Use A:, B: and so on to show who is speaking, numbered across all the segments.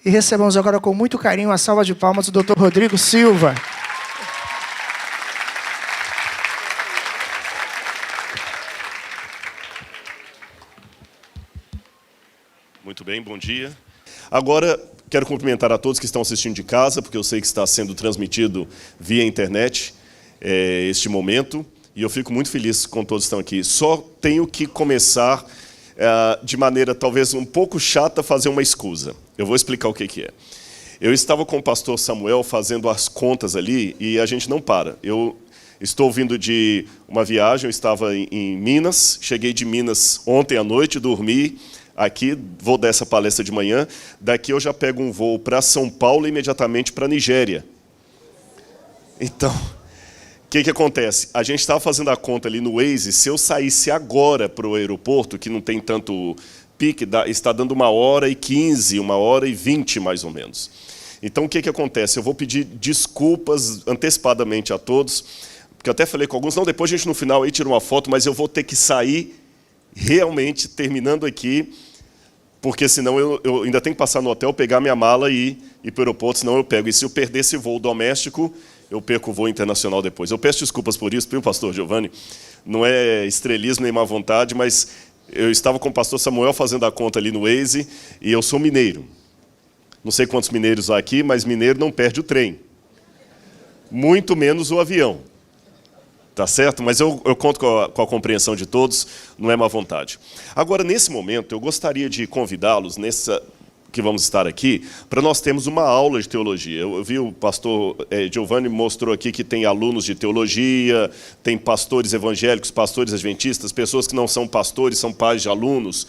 A: E recebamos agora com muito carinho a salva de palmas do Dr. Rodrigo Silva.
B: Muito bem, bom dia. Agora, quero cumprimentar a todos que estão assistindo de casa, porque eu sei que está sendo transmitido via internet este momento, e eu fico muito feliz com todos que estão aqui. Só tenho que começar de maneira talvez um pouco chata, fazer uma escusa. Eu vou explicar o que é. Eu estava com o pastor Samuel fazendo as contas ali, e a gente não para. Eu estou vindo de uma viagem, eu estava em Minas, cheguei de Minas ontem à noite, dormi aqui, vou dar essa palestra de manhã, daqui eu já pego um voo para São Paulo e imediatamente para a Nigéria. Então, o que acontece? A gente estava fazendo a conta ali no Waze, se eu saísse agora para o aeroporto, que não tem tanto pique, está dando 1h15, 1h20 mais ou menos. Então, o que acontece? Eu vou pedir desculpas antecipadamente a todos, porque eu até falei com alguns, não, depois a gente no final aí tira uma foto, mas eu vou ter que sair realmente terminando aqui, porque senão eu ainda tenho que passar no hotel, pegar minha mala e ir para o aeroporto, senão eu pego. E se eu perder esse voo doméstico, eu perco o voo internacional depois. Eu peço desculpas por isso, viu, pastor Giovanni? Não é estrelismo nem má vontade, mas eu estava com o pastor Samuel fazendo a conta ali no Waze, e eu sou mineiro. Não sei quantos mineiros há aqui, mas mineiro não perde o trem. Muito menos o avião. Tá certo? Mas eu conto com a compreensão de todos, não é má vontade. Agora, nesse momento, eu gostaria de convidá-los, que vamos estar aqui, para nós termos uma aula de teologia. Eu vi o pastor Giovanni mostrou aqui que tem alunos de teologia, tem pastores evangélicos, pastores adventistas, pessoas que não são pastores, são pais de alunos.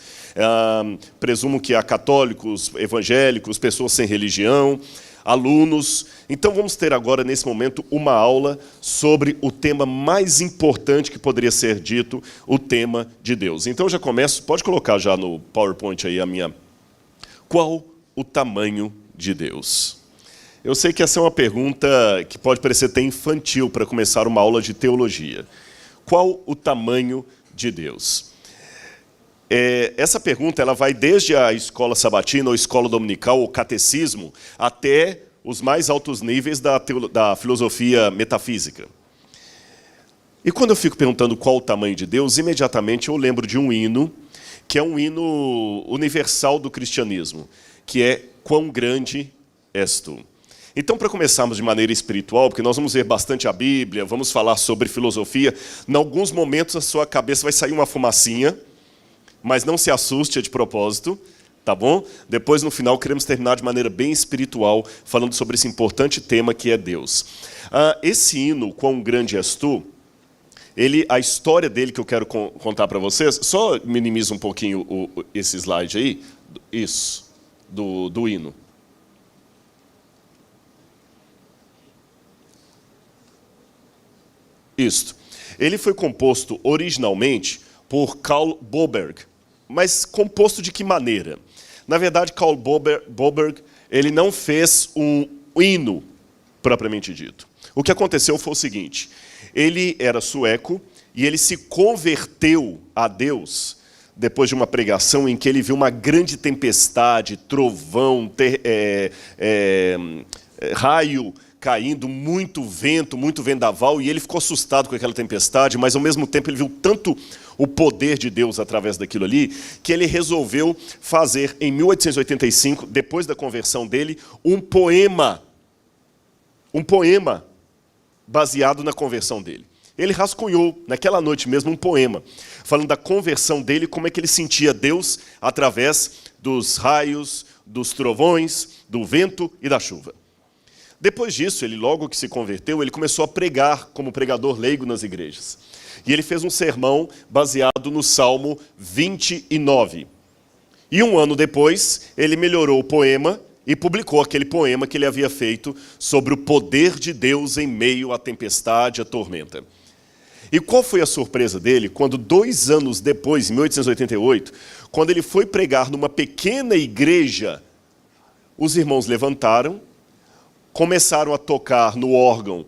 B: Presumo que há católicos, evangélicos, pessoas sem religião, alunos. Então vamos ter agora, nesse momento, uma aula sobre o tema mais importante que poderia ser dito, o tema de Deus. Então já começo, pode colocar já no PowerPoint aí a minha... Qual o tamanho de Deus? Eu sei que essa é uma pergunta que pode parecer até infantil para começar uma aula de teologia. Qual o tamanho de Deus? Essa pergunta ela vai desde a escola sabatina, ou escola dominical, ou catecismo, até os mais altos níveis da filosofia metafísica. E quando eu fico perguntando qual o tamanho de Deus, imediatamente eu lembro de um hino, que é um hino universal do cristianismo, que é Quão grande és tu. Então, para começarmos de maneira espiritual, porque nós vamos ver bastante a Bíblia, vamos falar sobre filosofia, em alguns momentos a sua cabeça vai sair uma fumacinha, mas não se assuste, é de propósito, tá bom? Depois, no final, queremos terminar de maneira bem espiritual, falando sobre esse importante tema que é Deus. Esse hino, Quão grande és tu, a história dele que eu quero contar para vocês, só minimiza um pouquinho esse slide aí, isso, do hino. Isso. Ele foi composto originalmente por Karl Boberg, mas composto de que maneira? Na verdade, Karl Boberg ele não fez um hino propriamente dito. O que aconteceu foi o seguinte: ele era sueco e ele se converteu a Deus depois de uma pregação em que ele viu uma grande tempestade, trovão, raio caindo, muito vento, muito vendaval, e ele ficou assustado com aquela tempestade, mas ao mesmo tempo ele viu tanto o poder de Deus através daquilo ali, que ele resolveu fazer, em 1885, depois da conversão dele, um poema baseado na conversão dele. Ele rascunhou, naquela noite mesmo, um poema, falando da conversão dele, como é que ele sentia Deus através dos raios, dos trovões, do vento e da chuva. Depois disso, ele logo que se converteu, ele começou a pregar como pregador leigo nas igrejas. E ele fez um sermão baseado no Salmo 29. E um ano depois, ele melhorou o poema e publicou aquele poema que ele havia feito sobre o poder de Deus em meio à tempestade, à tormenta. E qual foi a surpresa dele quando 2 anos depois, em 1888, quando ele foi pregar numa pequena igreja, os irmãos levantaram, começaram a tocar no órgão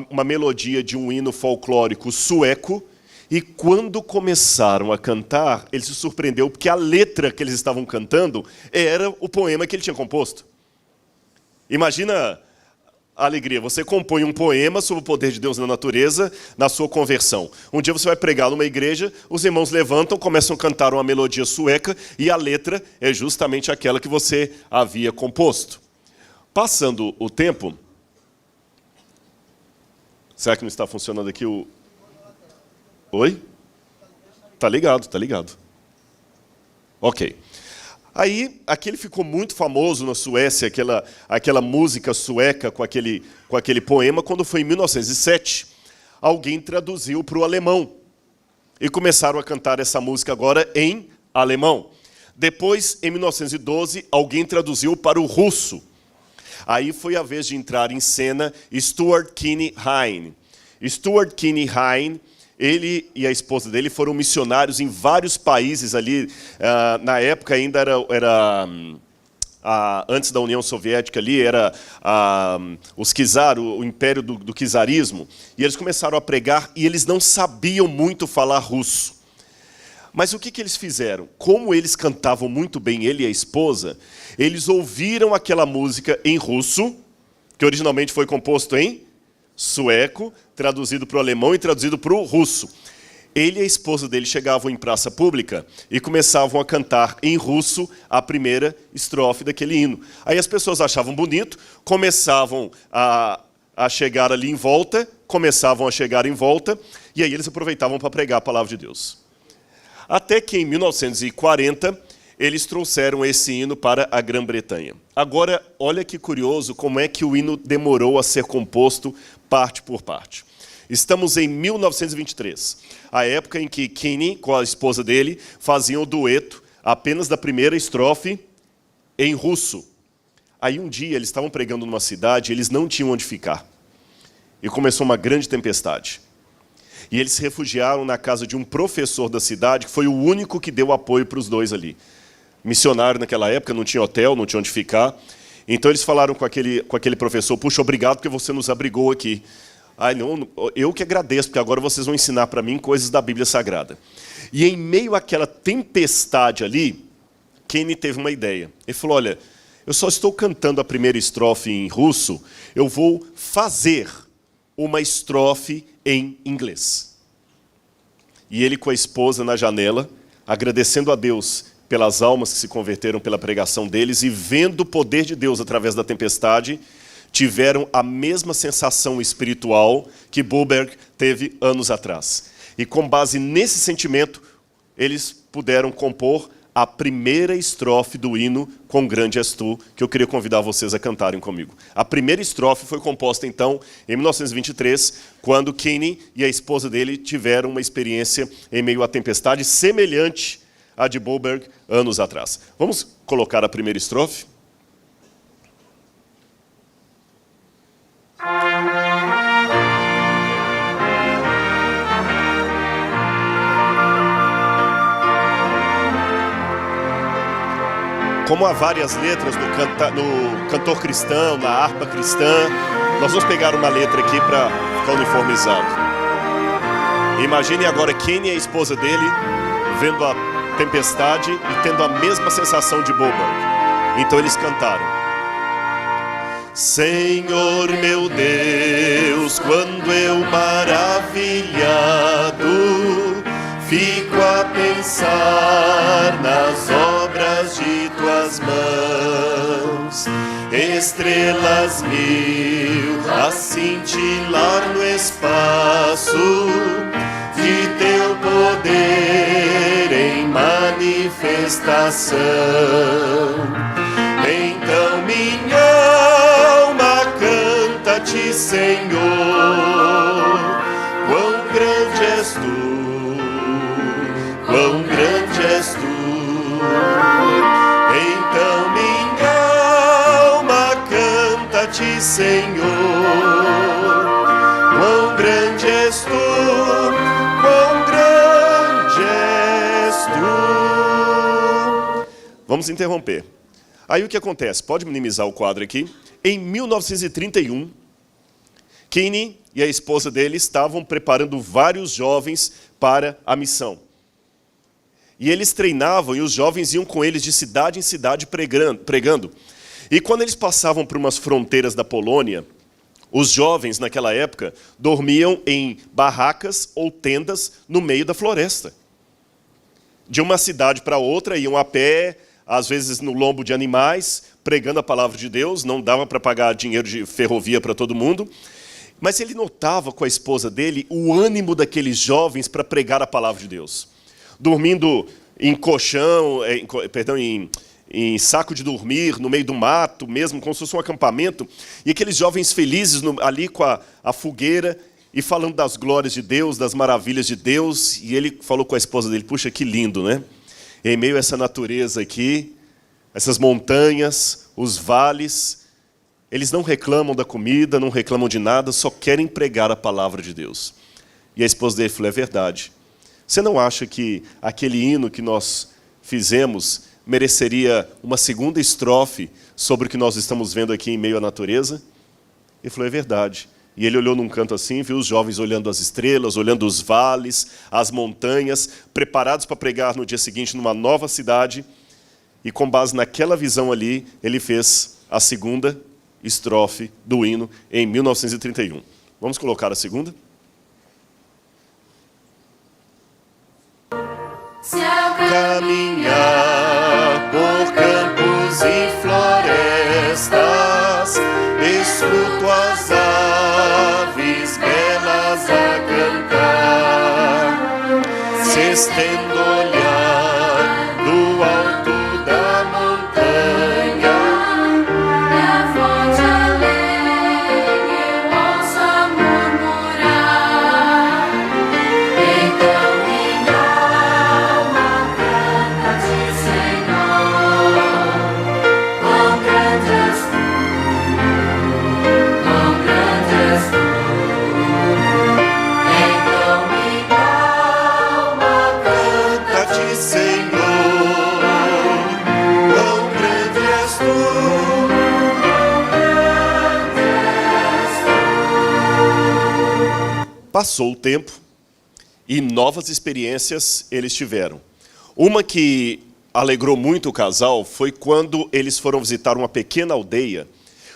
B: uma melodia de um hino folclórico sueco, e quando começaram a cantar, ele se surpreendeu porque a letra que eles estavam cantando era o poema que ele tinha composto. Imagina a alegria. Você compõe um poema sobre o poder de Deus na natureza, na sua conversão. Um dia você vai pregar numa igreja, os irmãos levantam, começam a cantar uma melodia sueca e a letra é justamente aquela que você havia composto. Passando o tempo... Será que não está funcionando aqui o... Oi? Tá ligado, tá ligado. Ok. Aí, aquele ficou muito famoso na Suécia, aquela música sueca com aquele poema, quando foi em 1907, alguém traduziu para o alemão. E começaram a cantar essa música agora em alemão. Depois, em 1912, alguém traduziu para o russo. Aí foi a vez de entrar em cena Stuart Kinney Hine. Stuart Kinney Hine, ele e a esposa dele foram missionários em vários países ali. Na época ainda era antes da União Soviética ali, era os czar, o império do czarismo. E eles começaram a pregar e eles não sabiam muito falar russo. Mas o que eles fizeram? Como eles cantavam muito bem, ele e a esposa, eles ouviram aquela música em russo, que originalmente foi composto em sueco, traduzido para o alemão e traduzido para o russo. Ele e a esposa dele chegavam em praça pública e começavam a cantar em russo a primeira estrofe daquele hino. Aí as pessoas achavam bonito, começavam a chegar ali em volta, e aí eles aproveitavam para pregar a palavra de Deus. Até que em 1940, eles trouxeram esse hino para a Grã-Bretanha. Agora, olha que curioso como é que o hino demorou a ser composto parte por parte. Estamos em 1923, a época em que Kinney, com a esposa dele, faziam o dueto apenas da primeira estrofe em russo. Aí um dia eles estavam pregando numa cidade, eles não tinham onde ficar. E começou uma grande tempestade. E eles se refugiaram na casa de um professor da cidade, que foi o único que deu apoio para os dois ali. Missionário naquela época, não tinha hotel, não tinha onde ficar. Então eles falaram com aquele professor, puxa, obrigado porque você nos abrigou aqui. Ai, não, eu que agradeço, porque agora vocês vão ensinar para mim coisas da Bíblia Sagrada. E em meio àquela tempestade ali, Kinney teve uma ideia. Ele falou, olha, eu só estou cantando a primeira estrofe em russo, eu vou fazer uma estrofe em inglês. E ele com a esposa na janela, agradecendo a Deus pelas almas que se converteram pela pregação deles e vendo o poder de Deus através da tempestade, tiveram a mesma sensação espiritual que Boberg teve anos atrás. E com base nesse sentimento, eles puderam compor a primeira estrofe do hino Quão Grande És Tu, que eu queria convidar vocês a cantarem comigo. A primeira estrofe foi composta, então, em 1923, quando Kinney e a esposa dele tiveram uma experiência em meio à tempestade semelhante à de Boberg anos atrás. Vamos colocar a primeira estrofe? Como há várias letras no cantor cristão, na harpa cristã, nós vamos pegar uma letra aqui para ficar uniformizado. Imagine agora Kinney e a esposa dele vendo a tempestade e tendo a mesma sensação de Boberg. Então eles cantaram. Senhor meu Deus, quando eu maravilhado fico a pensar nas obras de tuas mãos, estrelas mil a cintilar no espaço de teu poder em manifestação. Então minha alma canta-te, Senhor, quão grande és tu. Quão grande és tu. Então minha alma canta-te, Senhor. Quão grande és tu. Quão grande és tu. Vamos interromper. Aí o que acontece? Pode minimizar o quadro aqui. Em 1931, Kinney e a esposa dele estavam preparando vários jovens para a missão. E eles treinavam, e os jovens iam com eles de cidade em cidade pregando. E quando eles passavam por umas fronteiras da Polônia, os jovens naquela época dormiam em barracas ou tendas no meio da floresta. De uma cidade para outra, iam a pé, às vezes no lombo de animais, pregando a palavra de Deus, não dava para pagar dinheiro de ferrovia para todo mundo. Mas ele notava com a esposa dele o ânimo daqueles jovens para pregar a palavra de Deus. Dormindo em colchão, em saco de dormir, no meio do mato, mesmo como se fosse um acampamento, e aqueles jovens felizes ali com a fogueira, e falando das glórias de Deus, das maravilhas de Deus, e ele falou com a esposa dele, puxa, que lindo, né? Em meio a essa natureza aqui, essas montanhas, os vales, eles não reclamam da comida, não reclamam de nada, só querem pregar a palavra de Deus. E a esposa dele falou, é verdade. Você não acha que aquele hino que nós fizemos mereceria uma segunda estrofe sobre o que nós estamos vendo aqui em meio à natureza? Ele falou, é verdade. E ele olhou num canto assim, viu os jovens olhando as estrelas, olhando os vales, as montanhas, preparados para pregar no dia seguinte numa nova cidade. E com base naquela visão ali, ele fez a segunda estrofe do hino em 1931. Vamos colocar a segunda?
C: Se ao
B: Caminhar por campos e florestas, escuto as aves belas a cantar, se estendo o olhar do alto da montanha,
C: e a fonte alegre eu ouço murmurar, então minha alma canta-te, Senhor, quão grande és tu, quão grande és tu. Então minha alma
B: canta-te, Senhor, quão grande és tu. Passou o tempo e novas experiências eles tiveram. Uma que alegrou muito o casal foi quando eles foram visitar uma pequena aldeia,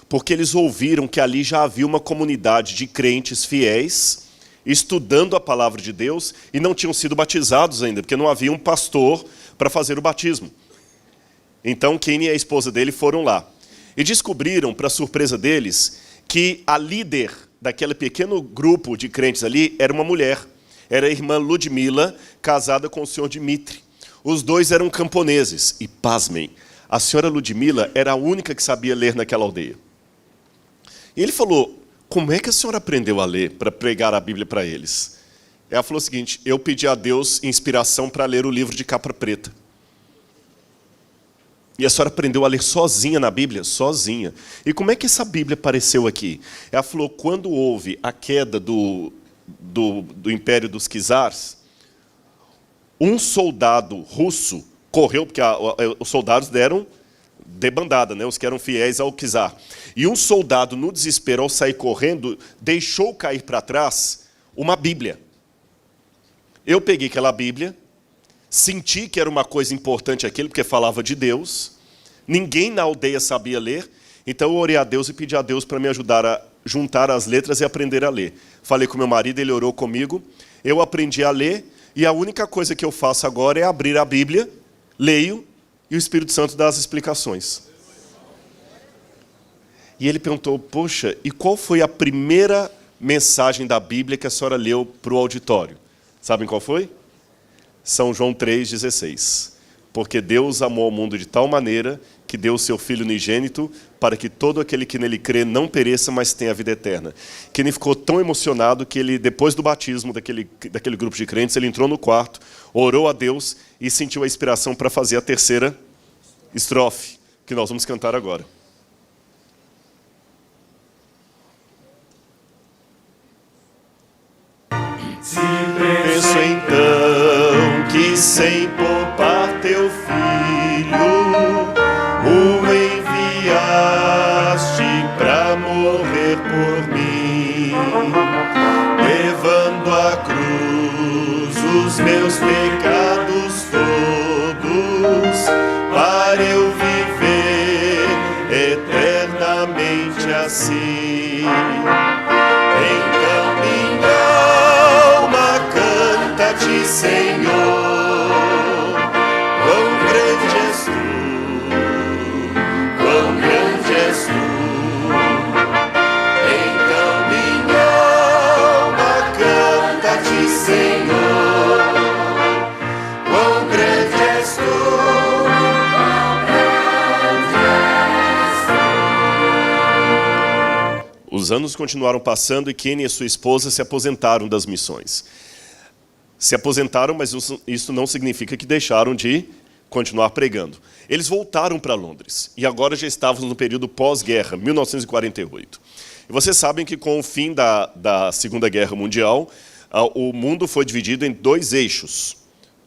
B: porque eles ouviram que ali já havia uma comunidade de crentes fiéis, estudando a palavra de Deus, e não tinham sido batizados ainda, porque não havia um pastor para fazer o batismo. Então, Kenny e a esposa dele foram lá. E descobriram, para surpresa deles, que a líder daquele pequeno grupo de crentes ali era uma mulher. Era a irmã Ludmila, casada com o senhor Dmitri. Os dois eram camponeses. E, pasmem, a senhora Ludmila era a única que sabia ler naquela aldeia. E ele falou, como é que a senhora aprendeu a ler para pregar a Bíblia para eles? Ela falou o seguinte, eu pedi a Deus inspiração para ler o livro de capa preta. E a senhora aprendeu a ler sozinha na Bíblia? Sozinha. E como é que essa Bíblia apareceu aqui? Ela falou, quando houve a queda do Império dos Czars, um soldado russo correu, porque os soldados deram debandada, né, os que eram fiéis ao czar. E um soldado, no desespero, ao sair correndo, deixou cair para trás uma Bíblia. Eu peguei aquela Bíblia, senti que era uma coisa importante aquilo, porque falava de Deus. Ninguém na aldeia sabia ler, então eu orei a Deus e pedi a Deus para me ajudar a juntar as letras e aprender a ler. Falei com meu marido, ele orou comigo, eu aprendi a ler, e a única coisa que eu faço agora é abrir a Bíblia, leio, e o Espírito Santo dá as explicações. E ele perguntou, poxa, e qual foi a primeira mensagem da Bíblia que a senhora leu para o auditório? Sabem qual foi? São João 3,16. Porque Deus amou o mundo de tal maneira que deu o seu Filho unigênito para que todo aquele que nele crê não pereça, mas tenha a vida eterna. Que ele ficou tão emocionado que ele, depois do batismo daquele grupo de crentes, ele entrou no quarto, orou a Deus e sentiu a inspiração para fazer a terceira estrofe, que nós vamos cantar agora. Penso então que sem poupar teu filho, o enviaste para morrer por mim, levando à cruz os meus pecados todos, para eu viver eternamente eternamente assim. Então minha alma canta-te, Senhor, quão grande és tu, quão grande és tu. Então minha alma canta-te, Senhor, quão grande és tu. Os anos continuaram passando e Kenny e sua esposa se aposentaram das missões. Se aposentaram, mas isso não significa que deixaram de continuar pregando. Eles voltaram para Londres e agora já estávamos no período pós-guerra, 1948. E vocês sabem que com o fim da Segunda Guerra Mundial, o mundo foi dividido em dois eixos: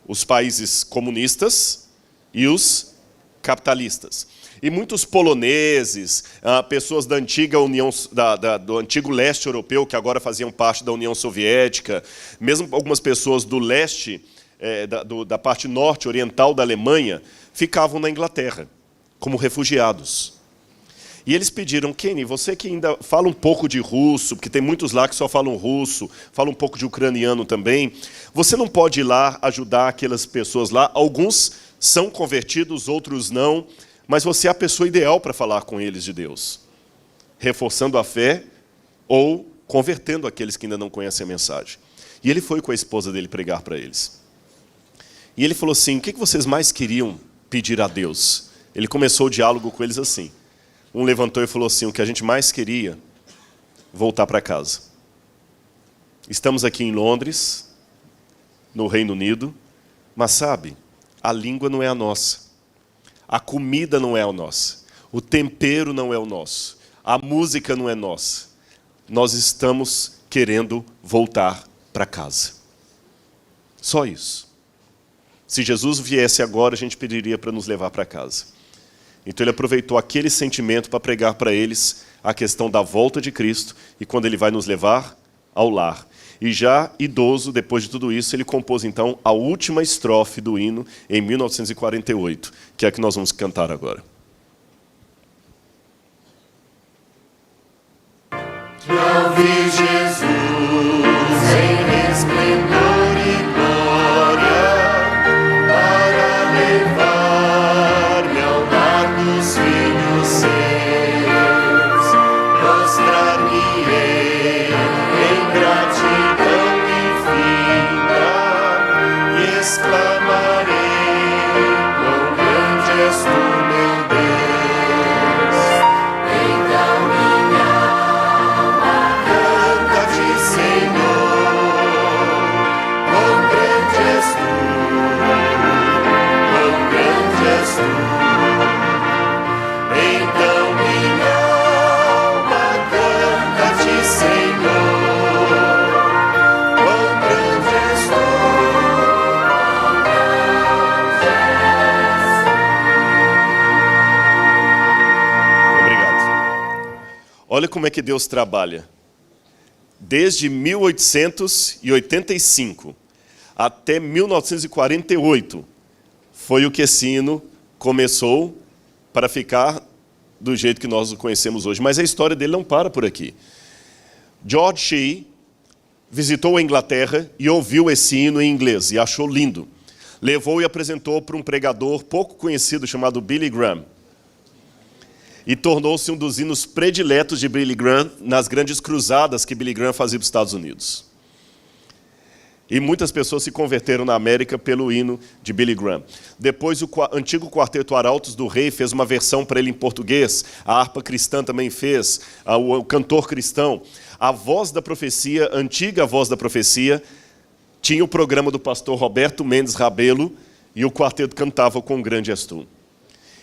B: os países comunistas e os capitalistas. E muitos poloneses, pessoas da antiga União, do antigo leste europeu, que agora faziam parte da União Soviética, mesmo algumas pessoas do leste, da parte norte oriental da Alemanha, ficavam na Inglaterra, como refugiados. E eles pediram: Kenny, você que ainda fala um pouco de russo, porque tem muitos lá que só falam russo, falam um pouco de ucraniano também, você não pode ir lá ajudar aquelas pessoas lá? Alguns são convertidos, outros não, mas você é a pessoa ideal para falar com eles de Deus, reforçando a fé ou convertendo aqueles que ainda não conhecem a mensagem. E ele foi com a esposa dele pregar para eles. E ele falou assim: o que vocês mais queriam pedir a Deus? Ele começou o diálogo com eles assim. Um levantou e falou assim: o que a gente mais queria, voltar para casa. Estamos aqui em Londres, no Reino Unido, mas sabe, a língua não é a nossa. A comida não é a nossa, o tempero não é o nosso, a música não é nossa. Nós estamos querendo voltar para casa. Só isso. Se Jesus viesse agora, a gente pediria para nos levar para casa. Então ele aproveitou aquele sentimento para pregar para eles a questão da volta de Cristo e quando ele vai nos levar ao lar. E já idoso, depois de tudo isso, ele compôs então a última estrofe do hino em 1948, que é a que nós vamos cantar agora. Que ao ver Jesus em esplendor e glória, para levar-me ao lar dos filhos seus, mostrar-me-ei em gratidão infinita e exclamarei: quão grande és tu, meu Deus. Então minha alma canta-te, Senhor, quão grande és tu, quão grande és tu. Então minha alma canta-te, Senhor, quão grande és tu. Obrigado. Olha como é que Deus trabalha. Desde 1885 até 1948 foi o que esse hino começou para ficar do jeito que nós o conhecemos hoje. Mas a história dele não para por aqui. George Shee visitou a Inglaterra e ouviu esse hino em inglês e achou lindo. Levou e apresentou para um pregador pouco conhecido chamado Billy Graham. E tornou-se um dos hinos prediletos de Billy Graham nas grandes cruzadas que Billy Graham fazia para os Estados Unidos. E muitas pessoas se converteram na América pelo hino de Billy Graham. Depois o antigo Quarteto Arautos do Rei fez uma versão para ele em português. A harpa cristã também fez, o cantor cristão. A Voz da Profecia, a antiga Voz da Profecia, tinha o programa do pastor Roberto Mendes Rabelo e o quarteto cantava com grande és tu.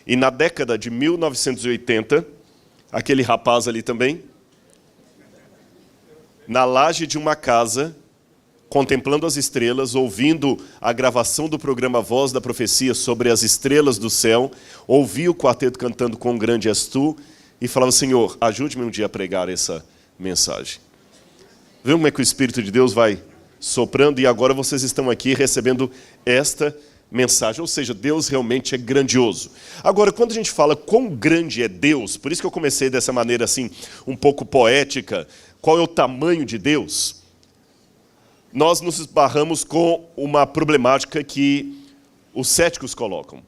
B: E na década de 1980, aquele rapaz ali também, na laje de uma casa, contemplando as estrelas, ouvindo a gravação do programa Voz da Profecia sobre as estrelas do céu, ouvia o quarteto cantando com grande és tu e falava: Senhor, ajude-me um dia a pregar essa mensagem. Viu como é que o Espírito de Deus vai soprando? E agora vocês estão aqui recebendo esta mensagem, ou seja, Deus realmente é grandioso. Agora, quando a gente fala quão grande é Deus, por isso que eu comecei dessa maneira assim, um pouco poética, qual é o tamanho de Deus, nós nos esbarramos com uma problemática que os céticos colocam.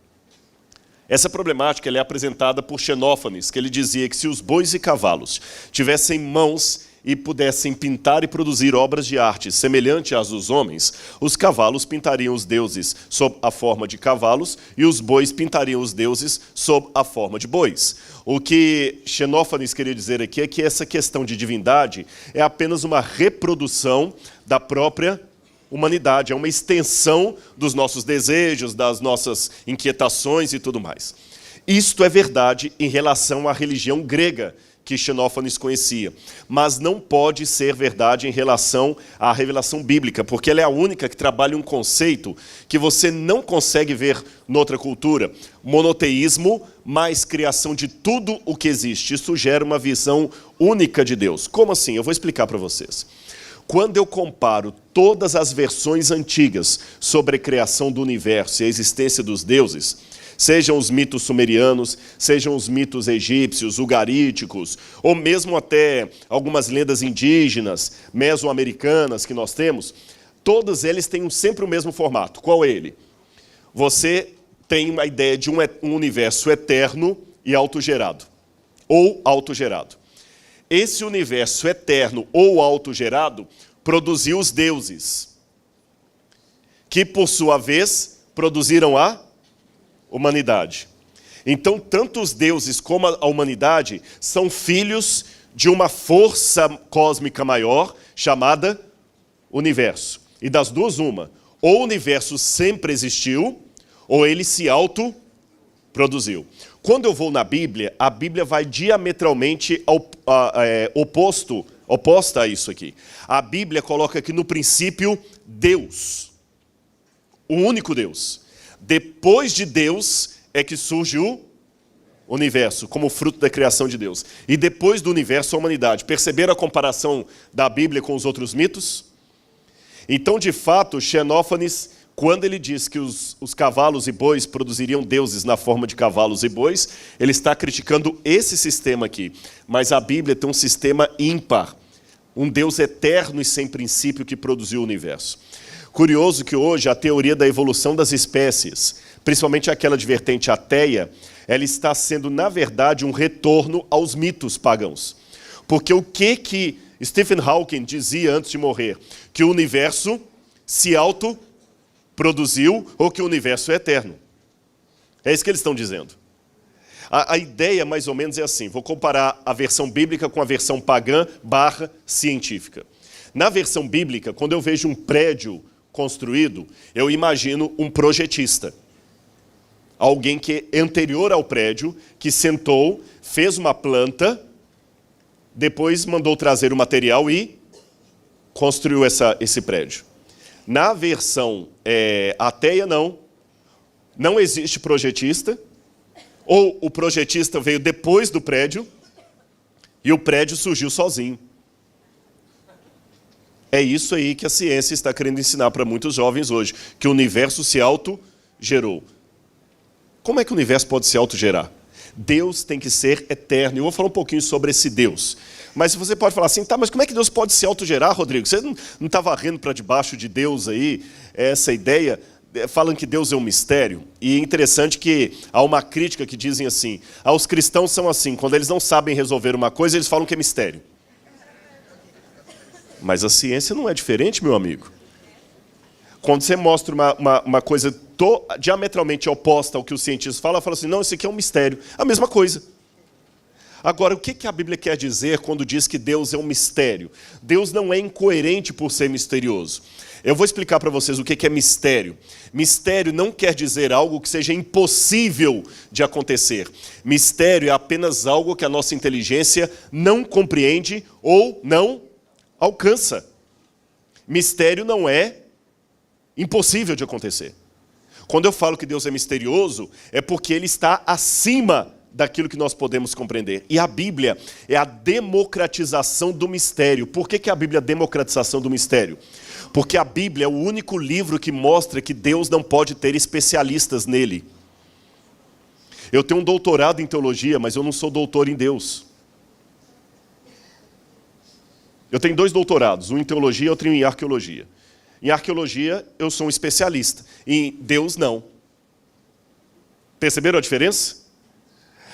B: Essa problemática ela é apresentada por Xenófanes, que ele dizia que se os bois e cavalos tivessem mãos e pudessem pintar e produzir obras de arte semelhante às dos homens, os cavalos pintariam os deuses sob a forma de cavalos e os bois pintariam os deuses sob a forma de bois. O que Xenófanes queria dizer aqui é que essa questão de divindade é apenas uma reprodução da própria humanidade, é uma extensão dos nossos desejos, das nossas inquietações e tudo mais. Isto é verdade em relação à religião grega, que Xenófanes conhecia, mas não pode ser verdade em relação à revelação bíblica, porque ela é a única que trabalha um conceito que você não consegue ver noutra cultura. Monoteísmo mais criação de tudo o que existe. Isso gera uma visão única de Deus. Como assim? Eu vou explicar para vocês. Quando eu comparo todas as versões antigas sobre a criação do universo e a existência dos deuses, sejam os mitos sumerianos, sejam os mitos egípcios, ugaríticos, ou mesmo até algumas lendas indígenas, mesoamericanas que nós temos, todos eles têm sempre o mesmo formato. Qual é ele? Você tem uma ideia de um universo eterno e autogerado, ou autogerado. Esse universo eterno ou autogerado produziu os deuses, que por sua vez produziram a humanidade. Então, tanto os deuses como a humanidade são filhos de uma força cósmica maior chamada universo. E das duas, uma. Ou o universo sempre existiu, ou ele se autoproduziu. Quando eu vou na Bíblia, a Bíblia vai diametralmente oposta a isso aqui. A Bíblia coloca aqui no princípio Deus, o único Deus. Depois de Deus é que surge o universo, como fruto da criação de Deus. E depois do universo, a humanidade. Perceberam a comparação da Bíblia com os outros mitos? Então, de fato, Xenófanes, quando ele diz que os cavalos e bois produziriam deuses na forma de cavalos e bois, ele está criticando esse sistema aqui. Mas a Bíblia tem um sistema ímpar, um Deus eterno e sem princípio que produziu o universo. Curioso que hoje a teoria da evolução das espécies, principalmente aquela de vertente ateia, ela está sendo, na verdade, um retorno aos mitos pagãos. Porque o que Stephen Hawking dizia antes de morrer? Que o universo se autoproduziu ou que o universo é eterno. É isso que eles estão dizendo. A ideia, mais ou menos, é assim. Vou comparar a versão bíblica com a versão pagã / científica. Na versão bíblica, quando eu vejo um prédio construído, eu imagino um projetista. Alguém que é anterior ao prédio, que sentou, fez uma planta, depois mandou trazer o material e construiu esse prédio. Na versão ateia, não existe projetista, ou o projetista veio depois do prédio e o prédio surgiu sozinho. É isso aí que a ciência está querendo ensinar para muitos jovens hoje, que o universo se autogerou. Como é que o universo pode se autogerar? Deus tem que ser eterno. Eu vou falar um pouquinho sobre esse Deus. Mas você pode falar assim, tá, mas como é que Deus pode se autogerar, Rodrigo? Você não está varrendo para debaixo de Deus aí, essa ideia? Falam que Deus é um mistério. E é interessante que há uma crítica que dizem assim, os cristãos são assim, quando eles não sabem resolver uma coisa, eles falam que é mistério. Mas a ciência não é diferente, meu amigo. Quando você mostra uma coisa diametralmente oposta ao que os cientistas falam, fala assim, não, isso aqui é um mistério. A mesma coisa. Agora, o que a Bíblia quer dizer quando diz que Deus é um mistério? Deus não é incoerente por ser misterioso. Eu vou explicar para vocês o que é mistério. Mistério não quer dizer algo que seja impossível de acontecer. Mistério é apenas algo que a nossa inteligência não compreende ou não alcança. Mistério não é impossível de acontecer. Quando eu falo que Deus é misterioso, é porque Ele está acima daquilo que nós podemos compreender. E a Bíblia é a democratização do mistério. Por que a Bíblia é a democratização do mistério? Porque a Bíblia é o único livro que mostra que Deus não pode ter especialistas nele. Eu tenho um doutorado em teologia, mas eu não sou doutor em Deus. Eu tenho 2 doutorados, um em teologia e outro em arqueologia. Em arqueologia, eu sou um especialista. Em Deus, não. Perceberam a diferença?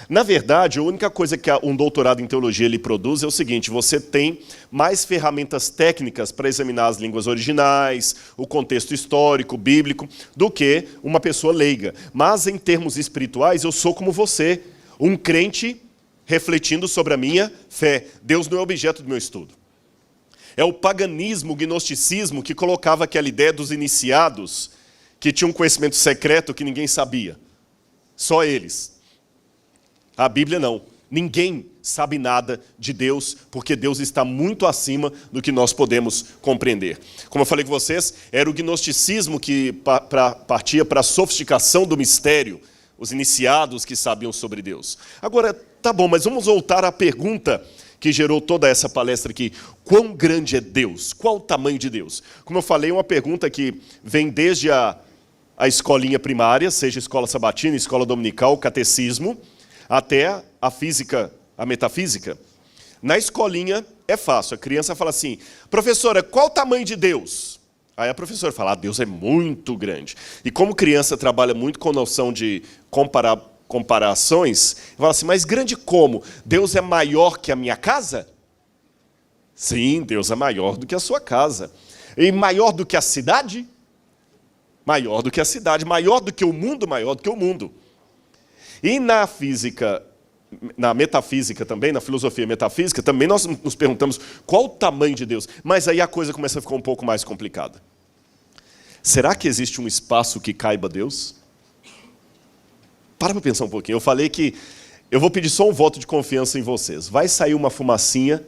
B: Na verdade, a única coisa que um doutorado em teologia lhe produz é o seguinte: você tem mais ferramentas técnicas para examinar as línguas originais, o contexto histórico, bíblico, do que uma pessoa leiga. Mas, em termos espirituais, eu sou como você, um crente refletindo sobre a minha fé. Deus não é objeto do meu estudo. É o paganismo, o gnosticismo, que colocava aquela ideia dos iniciados, que tinham um conhecimento secreto que ninguém sabia. Só eles. A Bíblia não. Ninguém sabe nada de Deus, porque Deus está muito acima do que nós podemos compreender. Como eu falei com vocês, era o gnosticismo que partia para a sofisticação do mistério, os iniciados que sabiam sobre Deus. Agora, tá bom, mas vamos voltar à pergunta que gerou toda essa palestra aqui. Quão grande é Deus? Qual o tamanho de Deus? Como eu falei, é uma pergunta que vem desde a escolinha primária, seja escola sabatina, escola dominical, catecismo, até a física, a metafísica. Na escolinha é fácil, a criança fala assim: professora, qual o tamanho de Deus? Aí a professora fala: Deus é muito grande. E como criança trabalha muito com noção de comparações, fala assim: mas grande como? Deus é maior que a minha casa? Sim, Deus é maior do que a sua casa. E maior do que a cidade? Maior do que a cidade. Maior do que o mundo? Maior do que o mundo. E na física, na metafísica também, na filosofia metafísica, também nós nos perguntamos qual o tamanho de Deus. Mas aí a coisa começa a ficar um pouco mais complicada. Será que existe um espaço que caiba Deus? Para pensar um pouquinho. Eu falei que eu vou pedir só um voto de confiança em vocês. Vai sair uma fumacinha,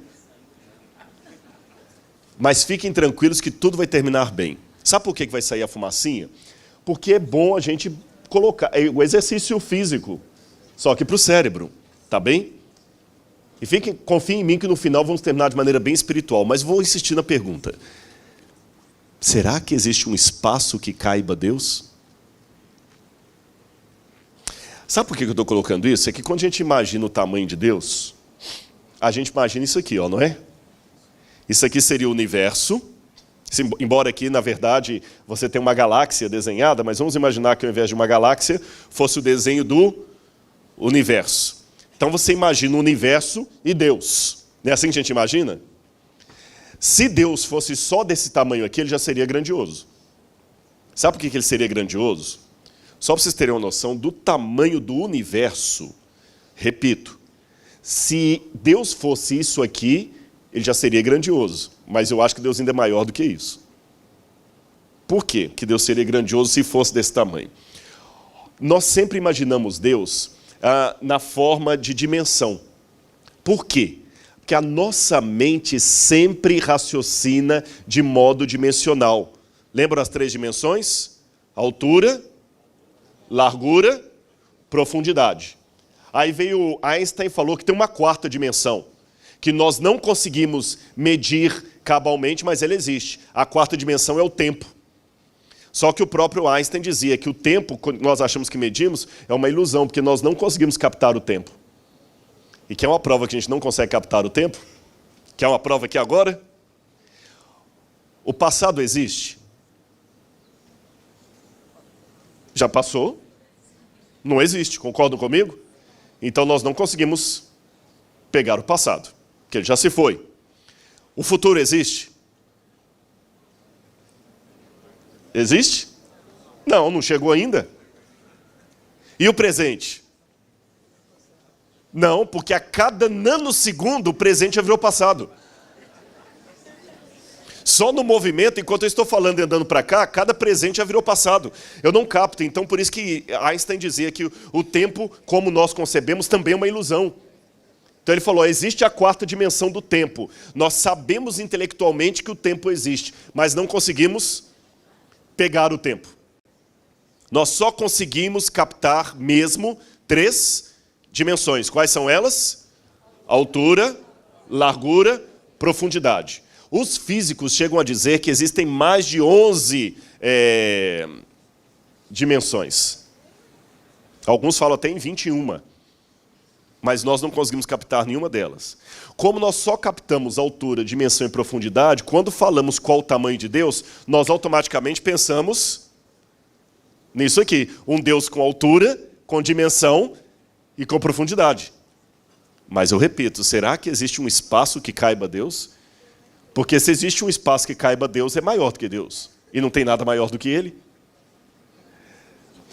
B: mas fiquem tranquilos que tudo vai terminar bem. Sabe por que vai sair a fumacinha? Porque é bom a gente colocar o exercício físico, só que para o cérebro, tá bem? E confiem em mim que no final vamos terminar de maneira bem espiritual, mas vou insistir na pergunta. Será que existe um espaço que caiba Deus? Sabe por que eu estou colocando isso? É que quando a gente imagina o tamanho de Deus, a gente imagina isso aqui, ó, não é? Isso aqui seria o universo. Embora aqui, na verdade, você tenha uma galáxia desenhada, mas vamos imaginar que ao invés de uma galáxia, fosse o desenho do universo. Então você imagina o universo e Deus. Não é assim que a gente imagina? Se Deus fosse só desse tamanho aqui, ele já seria grandioso. Sabe por que ele seria grandioso? Só para vocês terem uma noção do tamanho do universo. Repito, se Deus fosse isso aqui, ele já seria grandioso. Mas eu acho que Deus ainda é maior do que isso. Por quê que Deus seria grandioso se fosse desse tamanho? Nós sempre imaginamos Deus na forma de dimensão. Por quê? Porque a nossa mente sempre raciocina de modo dimensional. Lembram as 3 dimensões? Altura, largura, profundidade. Aí veio Einstein e falou que tem uma 4ª dimensão, que nós não conseguimos medir cabalmente, mas ela existe. A 4ª dimensão é o tempo. Só que o próprio Einstein dizia que o tempo, quando nós achamos que medimos, é uma ilusão, porque nós não conseguimos captar o tempo. E que é uma prova que a gente não consegue captar o tempo? Que é uma prova aqui agora? O passado existe? Já passou? Não existe, concordam comigo? Então nós não conseguimos pegar o passado, porque ele já se foi. O futuro existe? Existe? Não, não chegou ainda. E o presente? Não, porque a cada nanosegundo o presente já virou passado. Só no movimento, enquanto eu estou falando e andando para cá, cada presente já virou passado. Eu não capto, então por isso que Einstein dizia que o tempo, como nós concebemos, também é uma ilusão. Então ele falou, existe a 4ª dimensão do tempo. Nós sabemos intelectualmente que o tempo existe, mas não conseguimos pegar o tempo. Nós só conseguimos captar mesmo 3 dimensões. Quais são elas? Altura, largura, profundidade. Os físicos chegam a dizer que existem mais de 11 dimensões. Alguns falam até em 21. Mas nós não conseguimos captar nenhuma delas. Como nós só captamos altura, dimensão e profundidade, quando falamos qual o tamanho de Deus, nós automaticamente pensamos nisso aqui. Um Deus com altura, com dimensão e com profundidade. Mas eu repito, será que existe um espaço que caiba a Deus? Porque se existe um espaço que caiba a Deus, é maior do que Deus. E não tem nada maior do que Ele.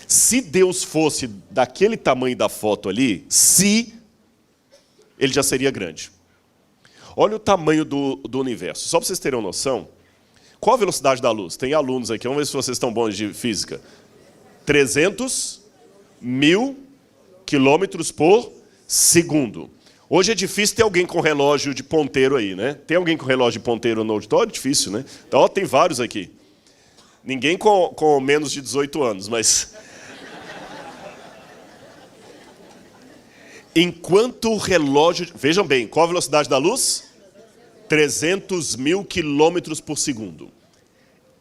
B: Se Deus fosse daquele tamanho da foto ali, ele já seria grande. Olha o tamanho do universo. Só para vocês terem uma noção, qual a velocidade da luz? Tem alunos aqui, vamos ver se vocês estão bons de física. 300 mil quilômetros por segundo. Hoje é difícil ter alguém com relógio de ponteiro aí, né? Tem alguém com relógio de ponteiro no auditório? Difícil, né? Então, ó, tem vários aqui. Ninguém com menos de 18 anos, mas... Enquanto o relógio... Vejam bem, qual a velocidade da luz? 300 mil quilômetros por segundo.